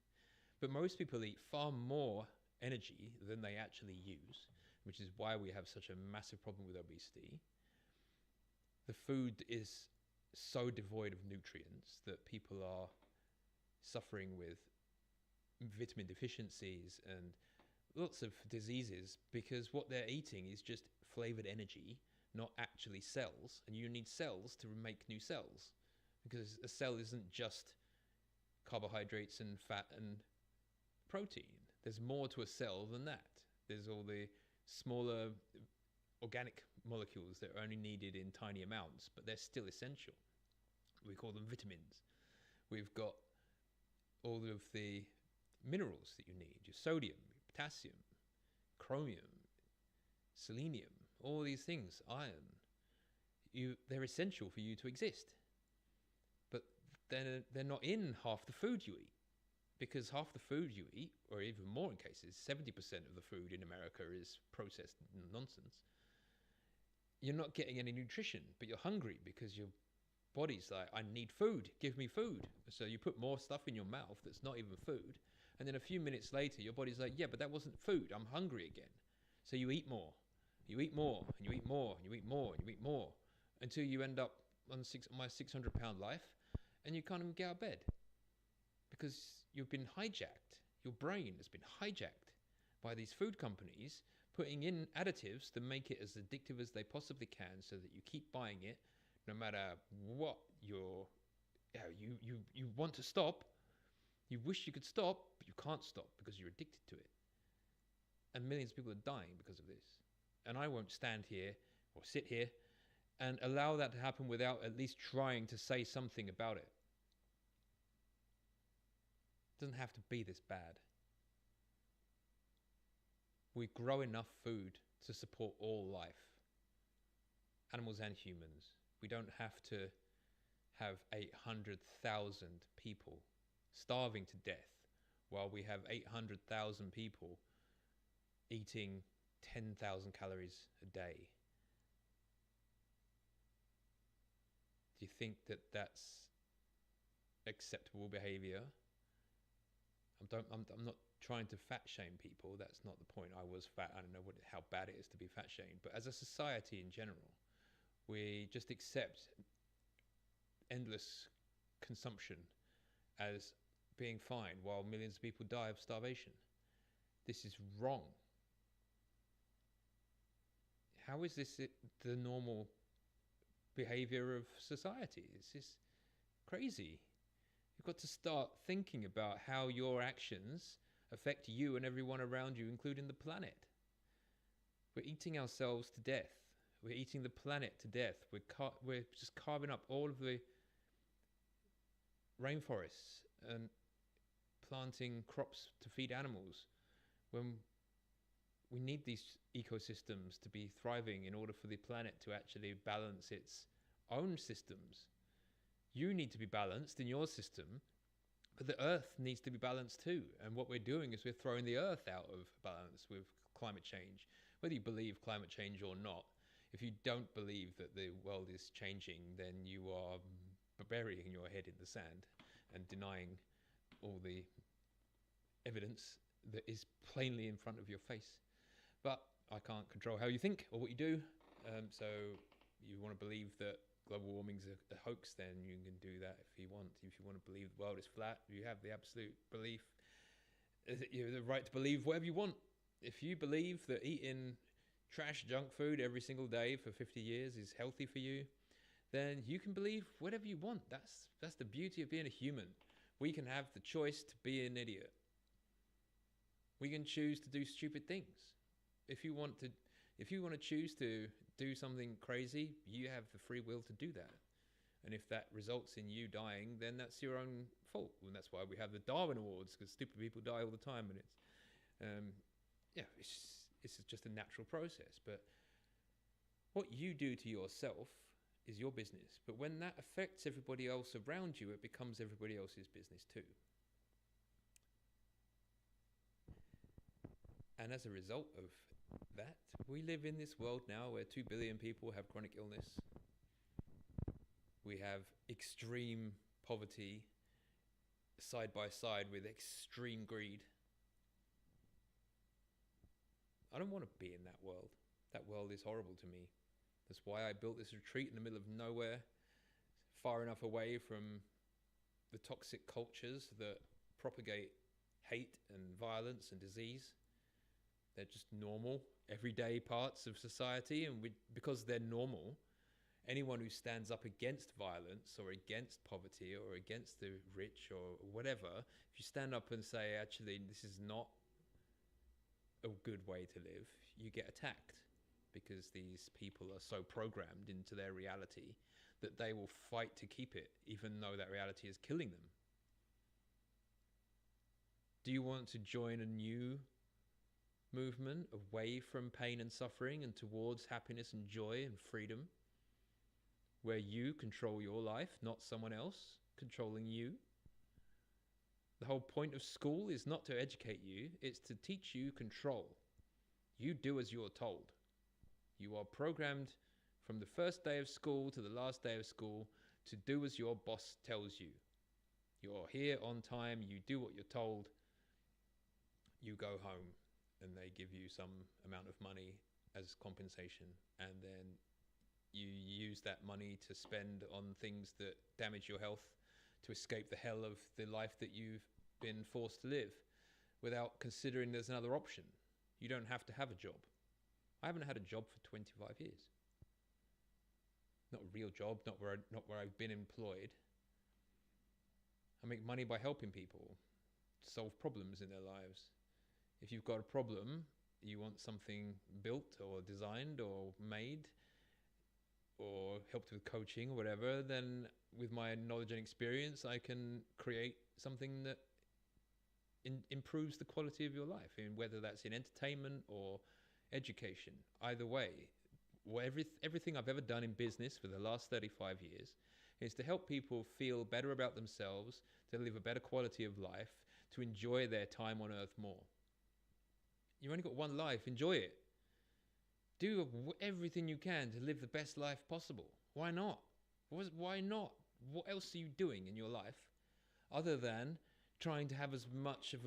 Speaker 1: But most people eat far more energy than they actually use, which is why we have such a massive problem with obesity. The food is so devoid of nutrients that people are suffering with vitamin deficiencies and lots of diseases because what they're eating is just flavored energy, not actually cells. And you need cells to make new cells because a cell isn't just carbohydrates and fat and protein. There's more to a cell than that. There's all the smaller organic molecules that are only needed in tiny amounts, but they're still essential. We call them vitamins. We've got all of the minerals that you need, your sodium, potassium, chromium, selenium, all these things, iron. They're essential for you to exist. But they're not in half the food you eat. Because half the food you eat, or even more in cases, 70% of the food in America is processed nonsense. you're not getting any nutrition, but you're hungry because your body's like, I need food, give me food. So you put more stuff in your mouth that's not even food. And then a few minutes later, your body's like, yeah, but that wasn't food. I'm hungry again. So you eat more, you eat more, and you eat more, and you eat more, and you eat more, until you end up on my 600-pound life, and you can't even get out of bed because you've been hijacked. Your brain has been hijacked by these food companies, putting in additives to make it as addictive as they possibly can, so that you keep buying it, no matter what you want to stop. You wish you could stop, but you can't stop because you're addicted to it. And millions of people are dying because of this. And I won't stand here or sit here and allow that to happen without at least trying to say something about it. It doesn't have to be this bad. We grow enough food to support all life, animals and humans. We don't have to have 800,000 people starving to death while we have 800,000 people eating 10,000 calories a day. Do you think that that's acceptable behavior? I'm not trying to fat shame people. That's not the point. I was fat. I don't know how bad it is to be fat shamed. But as a society in general, we just accept endless consumption as being fine while millions of people die of starvation. This is wrong. How is this the normal behavior of society? It's just crazy. You've got to start thinking about how your actions affect you and everyone around you, including the planet. We're eating ourselves to death. We're eating the planet to death. We're just carving up all of the rainforests and planting crops to feed animals, when we need these ecosystems to be thriving in order for the planet to actually balance its own systems. You need to be balanced in your system, but the earth needs to be balanced too. And what we're doing is we're throwing the earth out of balance with climate change. Whether you believe climate change or not, if you don't believe that the world is changing, then you are burying your head in the sand and denying all the evidence that is plainly in front of your face. But I can't control how you think or what you do. So you want to believe that global warming's a hoax, then you can do that if you want. If you want to believe the world is flat, you have the absolute belief. You have the right to believe whatever you want. If you believe that eating trash junk food every single day for 50 years is healthy for you, then you can believe whatever you want. That's the beauty of being a human. We can have the choice to be an idiot. We can choose to do stupid things. If you want to choose to do something crazy, you have the free will to do that. And if that results in you dying, then that's your own fault. And that's why we have the Darwin Awards, because stupid people die all the time. And it's just a natural process. But what you do to yourself is your business. But when that affects everybody else around you, it becomes everybody else's business too. And as a result of that, we live in this world now where 2 billion people have chronic illness. We have extreme poverty side by side with extreme greed. I don't want to be in that world. That world is horrible to me. That's why I built this retreat in the middle of nowhere, far enough away from the toxic cultures that propagate hate and violence and disease. They're just normal, everyday parts of society, and because they're normal, anyone who stands up against violence or against poverty or against the rich or whatever, if you stand up and say, actually, this is not a good way to live, you get attacked, because these people are so programmed into their reality that they will fight to keep it, even though that reality is killing them. Do you want to join a new movement away from pain and suffering and towards happiness and joy and freedom, where you control your life, not someone else controlling you? The whole point of school is not to educate you, it's to teach you control. You do as you're told. You are programmed from the first day of school to the last day of school, to do as your boss tells you. You're here on time, you do what you're told, you go home, and they give you some amount of money as compensation, and then you use that money to spend on things that damage your health, to escape the hell of the life that you've been forced to live, without considering there's another option. You don't have to have a job. I haven't had a job for 25 years. Not a real job, not where I've been employed. I make money by helping people solve problems in their lives. If you've got a problem, you want something built or designed or made or helped with coaching or whatever, then with my knowledge and experience, I can create something that improves the quality of your life, and whether that's in entertainment or education. Either way, everything I've ever done in business for the last 35 years is to help people feel better about themselves, to live a better quality of life, to enjoy their time on earth more. You've only got one life, enjoy it. Do everything you can to live the best life possible. Why not? Why not? What else are you doing in your life other than trying to have as much of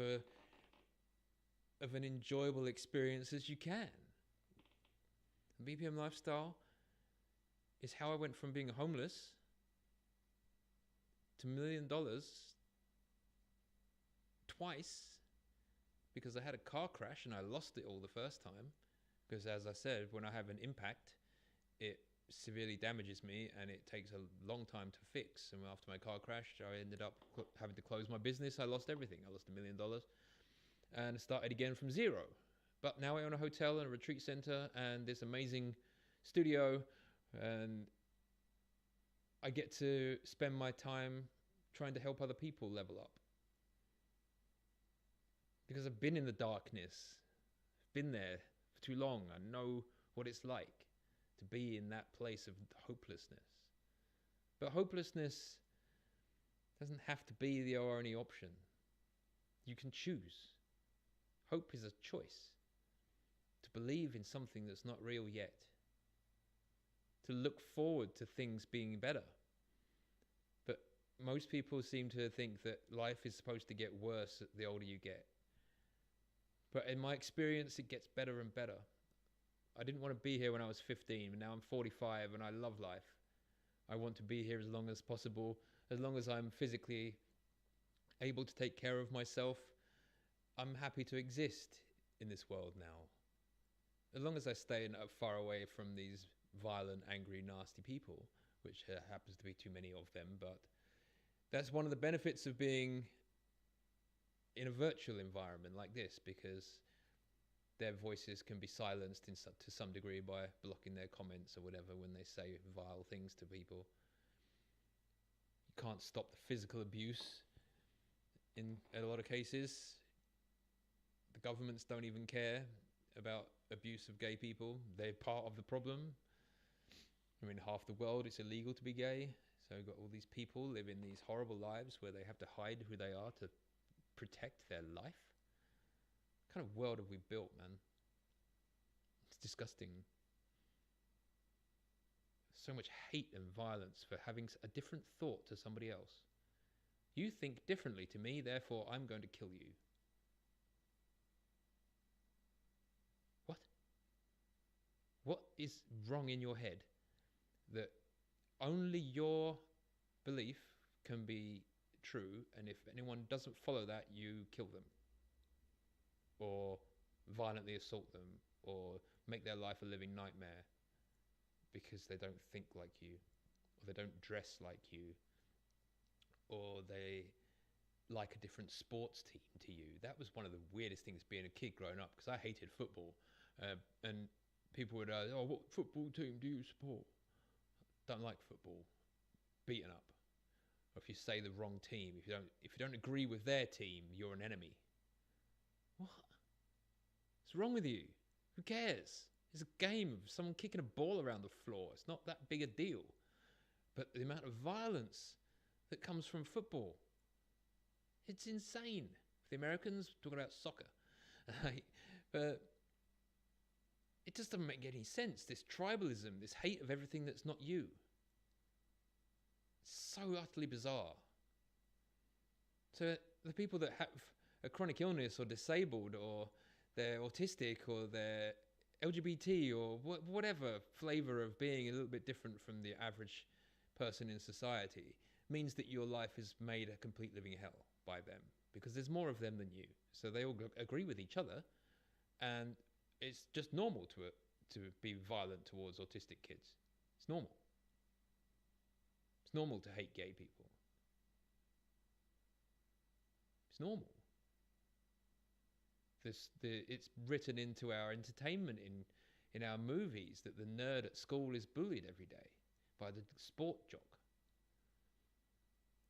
Speaker 1: an enjoyable experience as you can? The BPM lifestyle is how I went from being homeless to $1 million twice, because I had a car crash and I lost it all the first time. Because as I said, when I have an impact, it severely damages me and it takes a long time to fix. And after my car crash, I ended up having to close my business. I lost everything. I lost $1 million and started again from zero. But now I own a hotel and a retreat center and this amazing studio, and I get to spend my time trying to help other people level up. Because I've been in the darkness, been there for too long. I know what it's like to be in that place of hopelessness. But hopelessness doesn't have to be the only option. You can choose. Hope is a choice. To believe in something that's not real yet. To look forward to things being better. But most people seem to think that life is supposed to get worse the older you get. But in my experience, it gets better and better. I didn't want to be here when I was 15, but now I'm 45 and I love life. I want to be here as long as possible, as long as I'm physically able to take care of myself. I'm happy to exist in this world now. As long as I stay far away from these violent, angry, nasty people, which happens to be too many of them. But that's one of the benefits of being in a virtual environment like this, because their voices can be silenced to some degree by blocking their comments or whatever when they say vile things to people. You can't stop the physical abuse in a lot of cases. The governments don't even care about abuse of gay people. They're part of the problem. I mean, half the world it's illegal to be gay, so you've got all these people living these horrible lives where they have to hide who they are to protect their life. What kind of world have we built, man? It's disgusting. So much hate and violence for having a different thought to somebody else. You think differently to me, therefore I'm going to kill you. What? What is wrong in your head that only your belief can be true, and if anyone doesn't follow that, you kill them or violently assault them or make their life a living nightmare because they don't think like you, or they don't dress like you, or they like a different sports team to you? That was one of the weirdest things being a kid growing up, because I hated football, and people would oh, what football team do you support? Don't like football. Beaten up. Or if you say the wrong team, if you don't agree with their team, you're an enemy. What? What's wrong with you? Who cares? It's a game of someone kicking a ball around the floor. It's not that big a deal. But the amount of violence that comes from football, it's insane. The Americans, talking about soccer. But It just doesn't make any sense. This tribalism, this hate of everything that's not you. It's so utterly bizarre. So the people that have a chronic illness or disabled or they're autistic or they're LGBT or whatever flavor of being a little bit different from the average person in society means that your life is made a complete living hell by them because there's more of them than you. So they all agree with each other, and it's just normal to be violent towards autistic kids. It's normal. It's normal to hate gay people. It's normal. It's written into our entertainment in our movies that the nerd at school is bullied every day by the sport jock.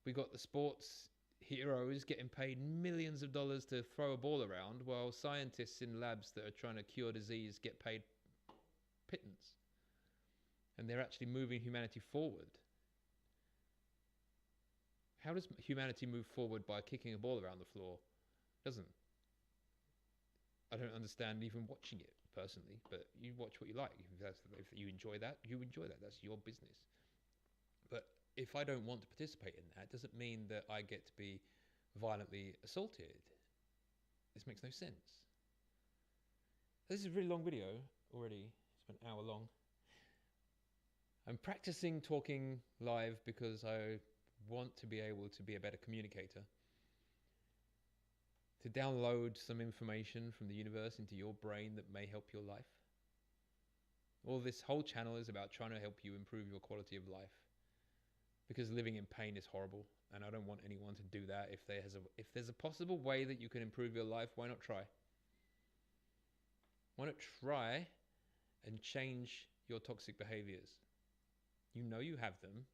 Speaker 1: We got the sports heroes getting paid millions of dollars to throw a ball around, while scientists in labs that are trying to cure disease get paid pittance. And they're actually moving humanity forward. How does humanity move forward by kicking a ball around the floor? Doesn't. I don't understand even watching it personally, but you watch what you like. If you enjoy that, you enjoy that. That's your business. But if I don't want to participate in that, doesn't mean that I get to be violently assaulted. This makes no sense. This is a really long video already. It's been an hour long. I'm practicing talking live because I want to be able to be a better communicator. To download some information from the universe into your brain that may help your life. All this whole channel is about trying to help you improve your quality of life. Because living in pain is horrible, and I don't want anyone to do that. If there's a possible way that you can improve your life, why not try? Why not try and change your toxic behaviors? You know you have them.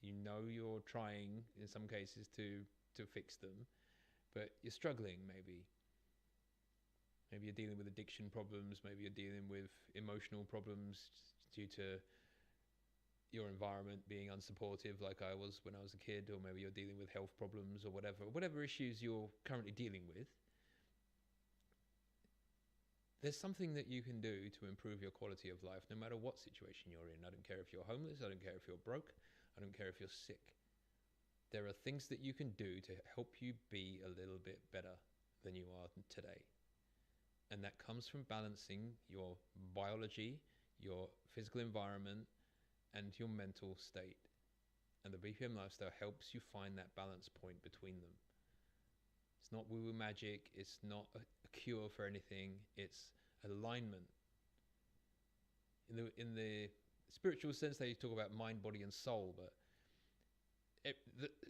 Speaker 1: You know you're trying, in some cases, to fix them. But you're struggling, maybe. Maybe you're dealing with addiction problems. Maybe you're dealing with emotional problems due to your environment being unsupportive like I was when I was a kid. Or maybe you're dealing with health problems or whatever issues you're currently dealing with. There's something that you can do to improve your quality of life no matter what situation you're in. I don't care if you're homeless. I don't care if you're broke. I don't care if you're sick. There are things that you can do to help you be a little bit better than you are today. And that comes from balancing your biology, your physical environment, and your mental state. And the BPM lifestyle helps you find that balance point between them. It's not woo-woo magic. It's not a cure for anything. It's alignment. In the spiritual sense, they talk about mind, body, and soul, but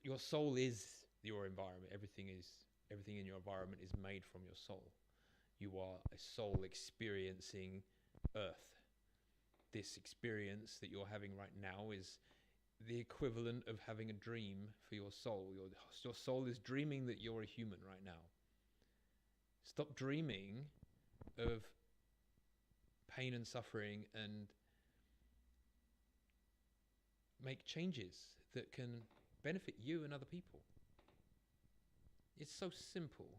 Speaker 1: your soul is your environment. Everything in your environment is made from your soul. You are a soul experiencing Earth. This experience that you're having right now is the equivalent of having a dream for your soul. Your soul is dreaming that you're a human right now. Stop dreaming of pain and suffering and make changes that can benefit you and other people. It's so simple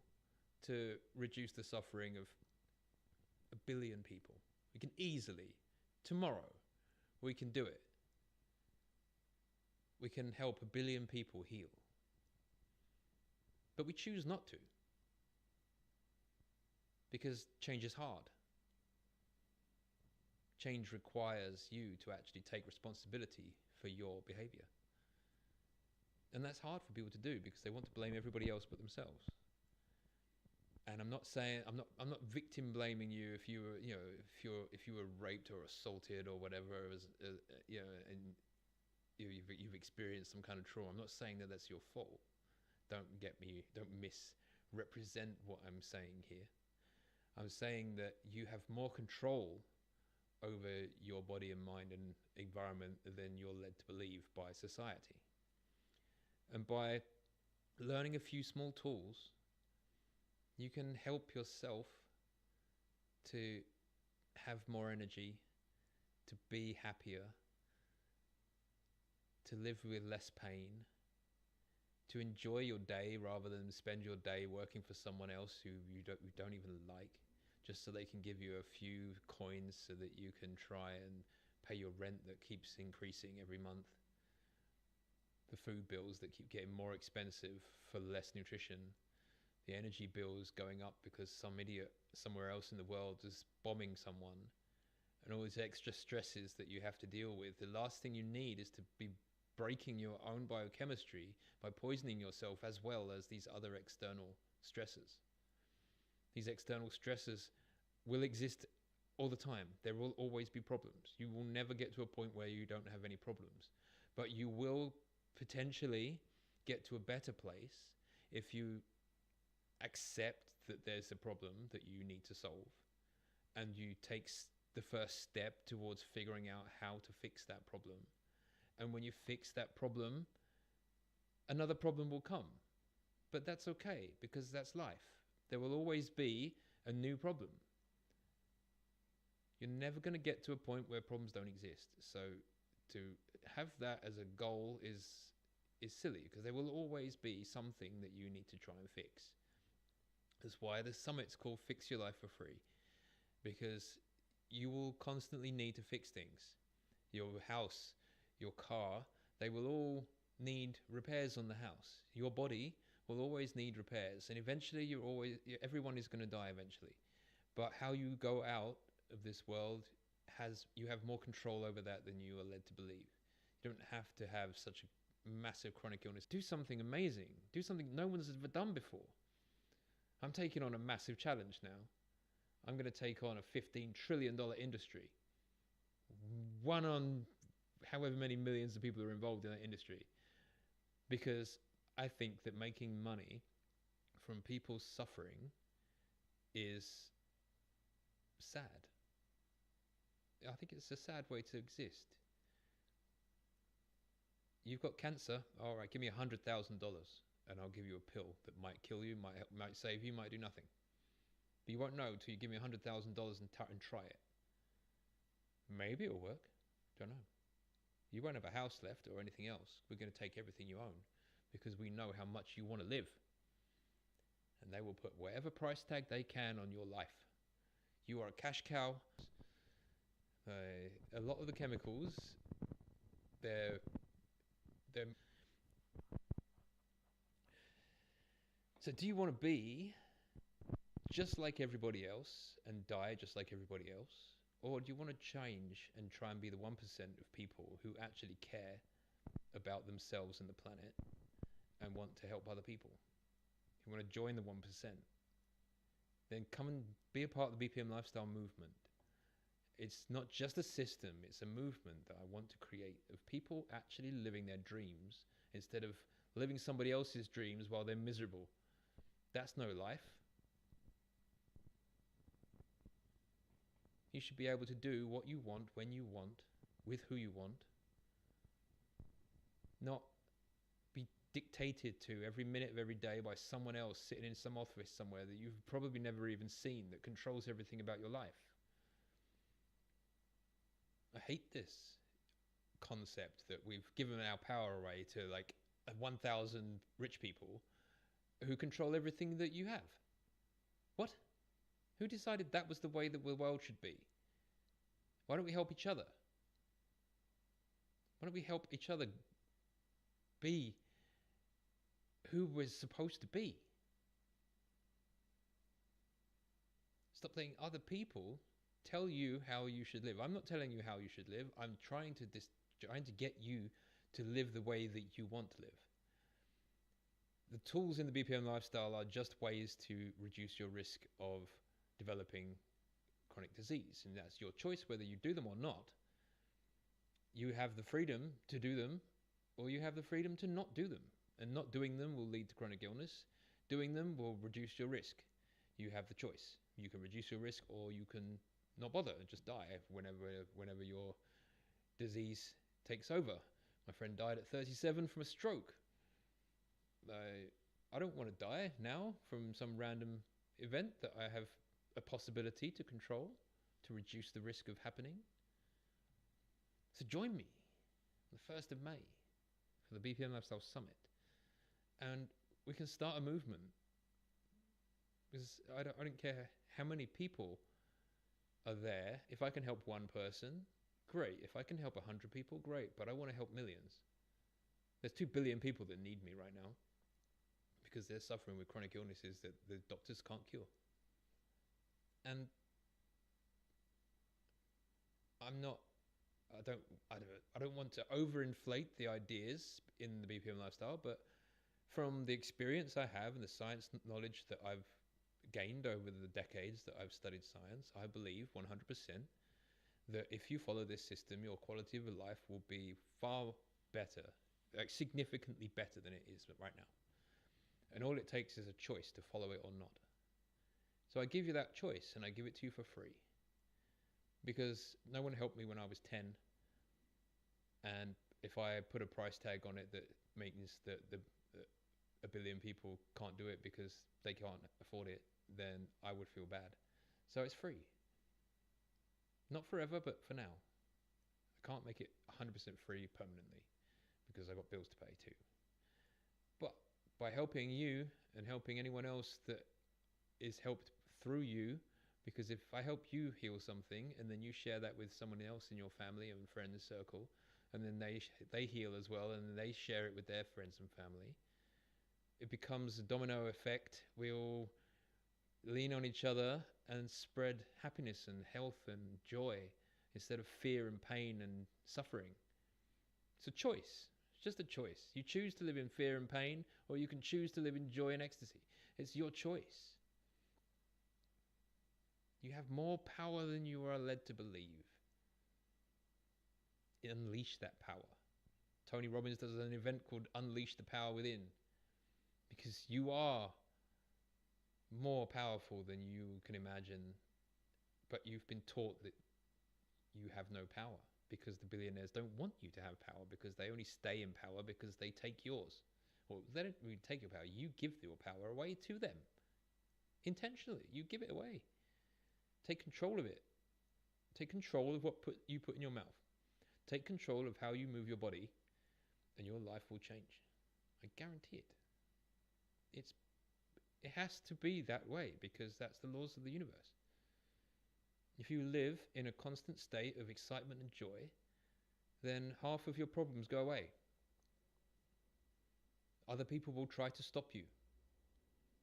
Speaker 1: to reduce the suffering of 1 billion people. We can easily, tomorrow, we can do it. We can help 1 billion people heal. But we choose not to. Because change is hard. Change requires you to actually take responsibility for your behavior. And that's hard for people to do because they want to blame everybody else but themselves. And I'm not victim blaming you if you were raped or assaulted or whatever, and you've experienced some kind of trauma. I'm not saying that that's your fault. Don't misrepresent what I'm saying here. I'm saying that you have more control over your body and mind and environment than you're led to believe by society. And by learning a few small tools, you can help yourself to have more energy, to be happier, to live with less pain, to enjoy your day rather than spend your day working for someone else who you don't even like, just so they can give you a few coins so that you can try and pay your rent that keeps increasing every month, the food bills that keep getting more expensive for less nutrition, the energy bills going up because some idiot somewhere else in the world is bombing someone, and all these extra stresses that you have to deal with. The last thing you need is to be breaking your own biochemistry by poisoning yourself, as well as these other external stressors. These external stressors will exist all the time. There will always be problems. You will never get to a point where you don't have any problems, but you will potentially get to a better place if you accept that there's a problem that you need to solve, and you take the first step towards figuring out how to fix that problem. And when you fix that problem, another problem will come. But that's okay, because that's life. There will always be a new problem. You're never going to get to a point where problems don't exist. So to have that as a goal is silly, because there will always be something that you need to try and fix. That's why the summit's called Fix Your Life for Free, because you will constantly need to fix things. Your house, your car, they will all need repairs on the house. Your body will always need repairs, and eventually everyone is going to die eventually. But how you go out of this world, you have more control over that than you are led to believe. You don't have to have such a massive chronic illness. Do something amazing. Do something no one's ever done before. I'm taking on a massive challenge now. I'm going to take on a $15 trillion industry. One on however many millions of people are involved in that industry. Because I think that making money from people's suffering is sad. I think it's a sad way to exist. You've got cancer. All right, give me $100,000 and I'll give you a pill that might kill you, might save you, might do nothing. But you won't know until you give me $100,000 and try it. Maybe it'll work. Don't know. You won't have a house left or anything else. We're going to take everything you own because we know how much you want to live. And they will put whatever price tag they can on your life. You are a cash cow. A lot of the chemicals, they're so do you want to be just like everybody else and die just like everybody else? Or do you want to change and try and be the 1% of people who actually care about themselves and the planet and want to help other people? If you want to join the 1%, then come and be a part of the BPM lifestyle movement. It's not just a system, it's a movement that I want to create of people actually living their dreams instead of living somebody else's dreams while they're miserable. That's no life. You should be able to do what you want, when you want, with who you want. Not be dictated to every minute of every day by someone else sitting in some office somewhere that you've probably never even seen, that controls everything about your life. I hate this concept that we've given our power away to like 1,000 rich people who control everything that you have. What? Who decided that was the way that the world should be? Why don't we help each other? Why don't we help each other be who we're supposed to be? Stop letting other people tell you how you should live. I'm not telling you how you should live. I'm trying to get you to live the way that you want to live. The tools in the BPM lifestyle are just ways to reduce your risk of developing chronic disease, and that's your choice whether you do them or not. You have the freedom to do them, or you have the freedom to not do them, and not doing them will lead to chronic illness. Doing them will reduce your risk. You have the choice. You can reduce your risk, or you can not bother and just die whenever your disease takes over. My friend died at 37 from a stroke. I don't want to die now from some random event that I have a possibility to control, to reduce the risk of happening. So join me on the 1st of May for the BPM Lifestyle Summit, and we can start a movement, because I don't care how many people are there? If I can help one person, great. If I can help 100 people, great. But I want to help millions. There's 2 billion people that need me right now because they're suffering with chronic illnesses that the doctors can't cure. And I'm not, I don't want to overinflate the ideas in the BPM lifestyle, but from the experience I have and the science knowledge that I've gained over the decades that I've studied science, I believe 100% that if you follow this system, your quality of life will be far better, like significantly better than it is right now. And all it takes is a choice to follow it or not. So I give you that choice, and I give it to you for free. Because no one helped me when I was 10. And if I put a price tag on it that means that a billion people can't do it because they can't afford it, then I would feel bad. So it's free. Not forever, but for now. I can't make it 100% free permanently because I've got bills to pay too. But by helping you and helping anyone else that is helped through you, because if I help you heal something and then you share that with someone else in your family and friends circle, and then they heal as well, and then they share it with their friends and family, it becomes a domino effect. We all lean on each other and spread happiness and health and joy instead of fear and pain and suffering. It's a choice. It's just a choice. You choose to live in fear and pain, or you can choose to live in joy and ecstasy. It's your choice. You have more power than you are led to believe. Unleash that power. Tony Robbins does an event called Unleash the Power Within, because you are more powerful than you can imagine, but you've been taught that you have no power because the billionaires don't want you to have power, because they only stay in power because they take yours. Or they don't really take your power. You give your power away to them. Intentionally, you give it away. Take control of it. Take control of what you put in your mouth. Take control of how you move your body, and your life will change. I guarantee it. It has to be that way because that's the laws of the universe. If you live in a constant state of excitement and joy, then half of your problems go away. Other people will try to stop you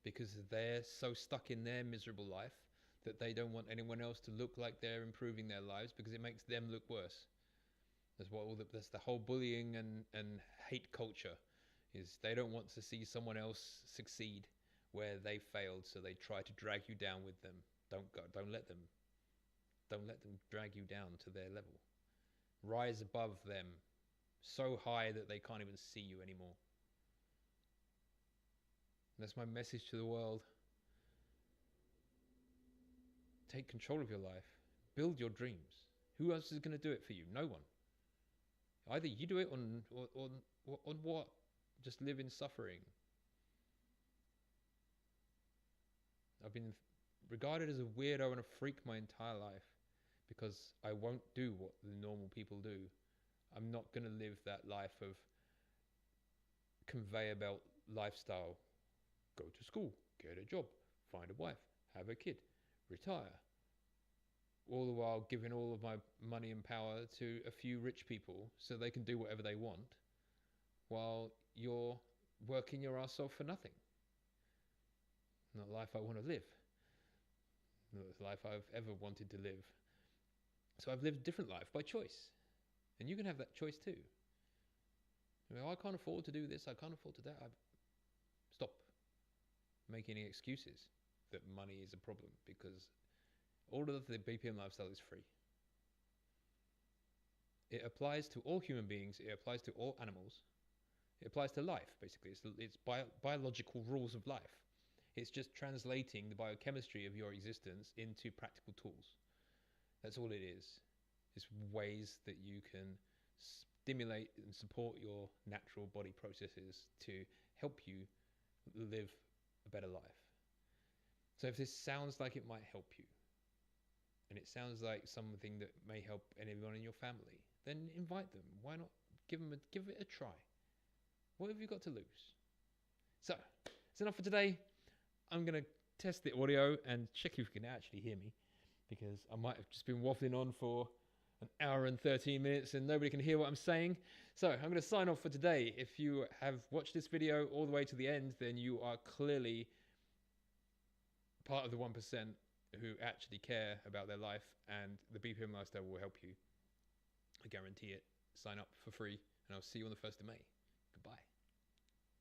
Speaker 1: because they're so stuck in their miserable life that they don't want anyone else to look like they're improving their lives because it makes them look worse. That's the whole bullying and hate culture is. They don't want to see someone else succeed where they failed, so they try to drag you down with them. Don't let them drag you down to their level. Rise above them so high that they can't even see you anymore. And that's my message to the world. Take control of your life. Build your dreams. Who else is going to do it for you? No one. Either you do it on what? Just live in suffering. I've been regarded as a weirdo and a freak my entire life because I won't do what the normal people do. I'm not going to live that life of conveyor belt lifestyle. Go to school, get a job, find a wife, have a kid, retire. All the while giving all of my money and power to a few rich people so they can do whatever they want while you're working your ass off for nothing. Not the life I want to live. Not the life I've ever wanted to live. So I've lived a different life by choice. And you can have that choice too. I can't afford to do this, I can't afford to that. Stop making any excuses that money is a problem, because all of the BPM lifestyle is free. It applies to all human beings. It applies to all animals. It applies to life, basically. It's biological rules of life. It's just translating the biochemistry of your existence into practical tools. That's all it is. It's ways that you can stimulate and support your natural body processes to help you live a better life. So if this sounds like it might help you, and it sounds like something that may help anyone in your family, then invite them. Why not give it a try? What have you got to lose? So, it's enough for today. I'm going to test the audio and check if you can actually hear me, because I might have just been waffling on for an hour and 13 minutes and nobody can hear what I'm saying. So I'm going to sign off for today. If you have watched this video all the way to the end, then you are clearly part of the 1% who actually care about their life, and the BPM lifestyle will help you. I guarantee it. Sign up for free, and I'll see you on the 1st of May. Goodbye.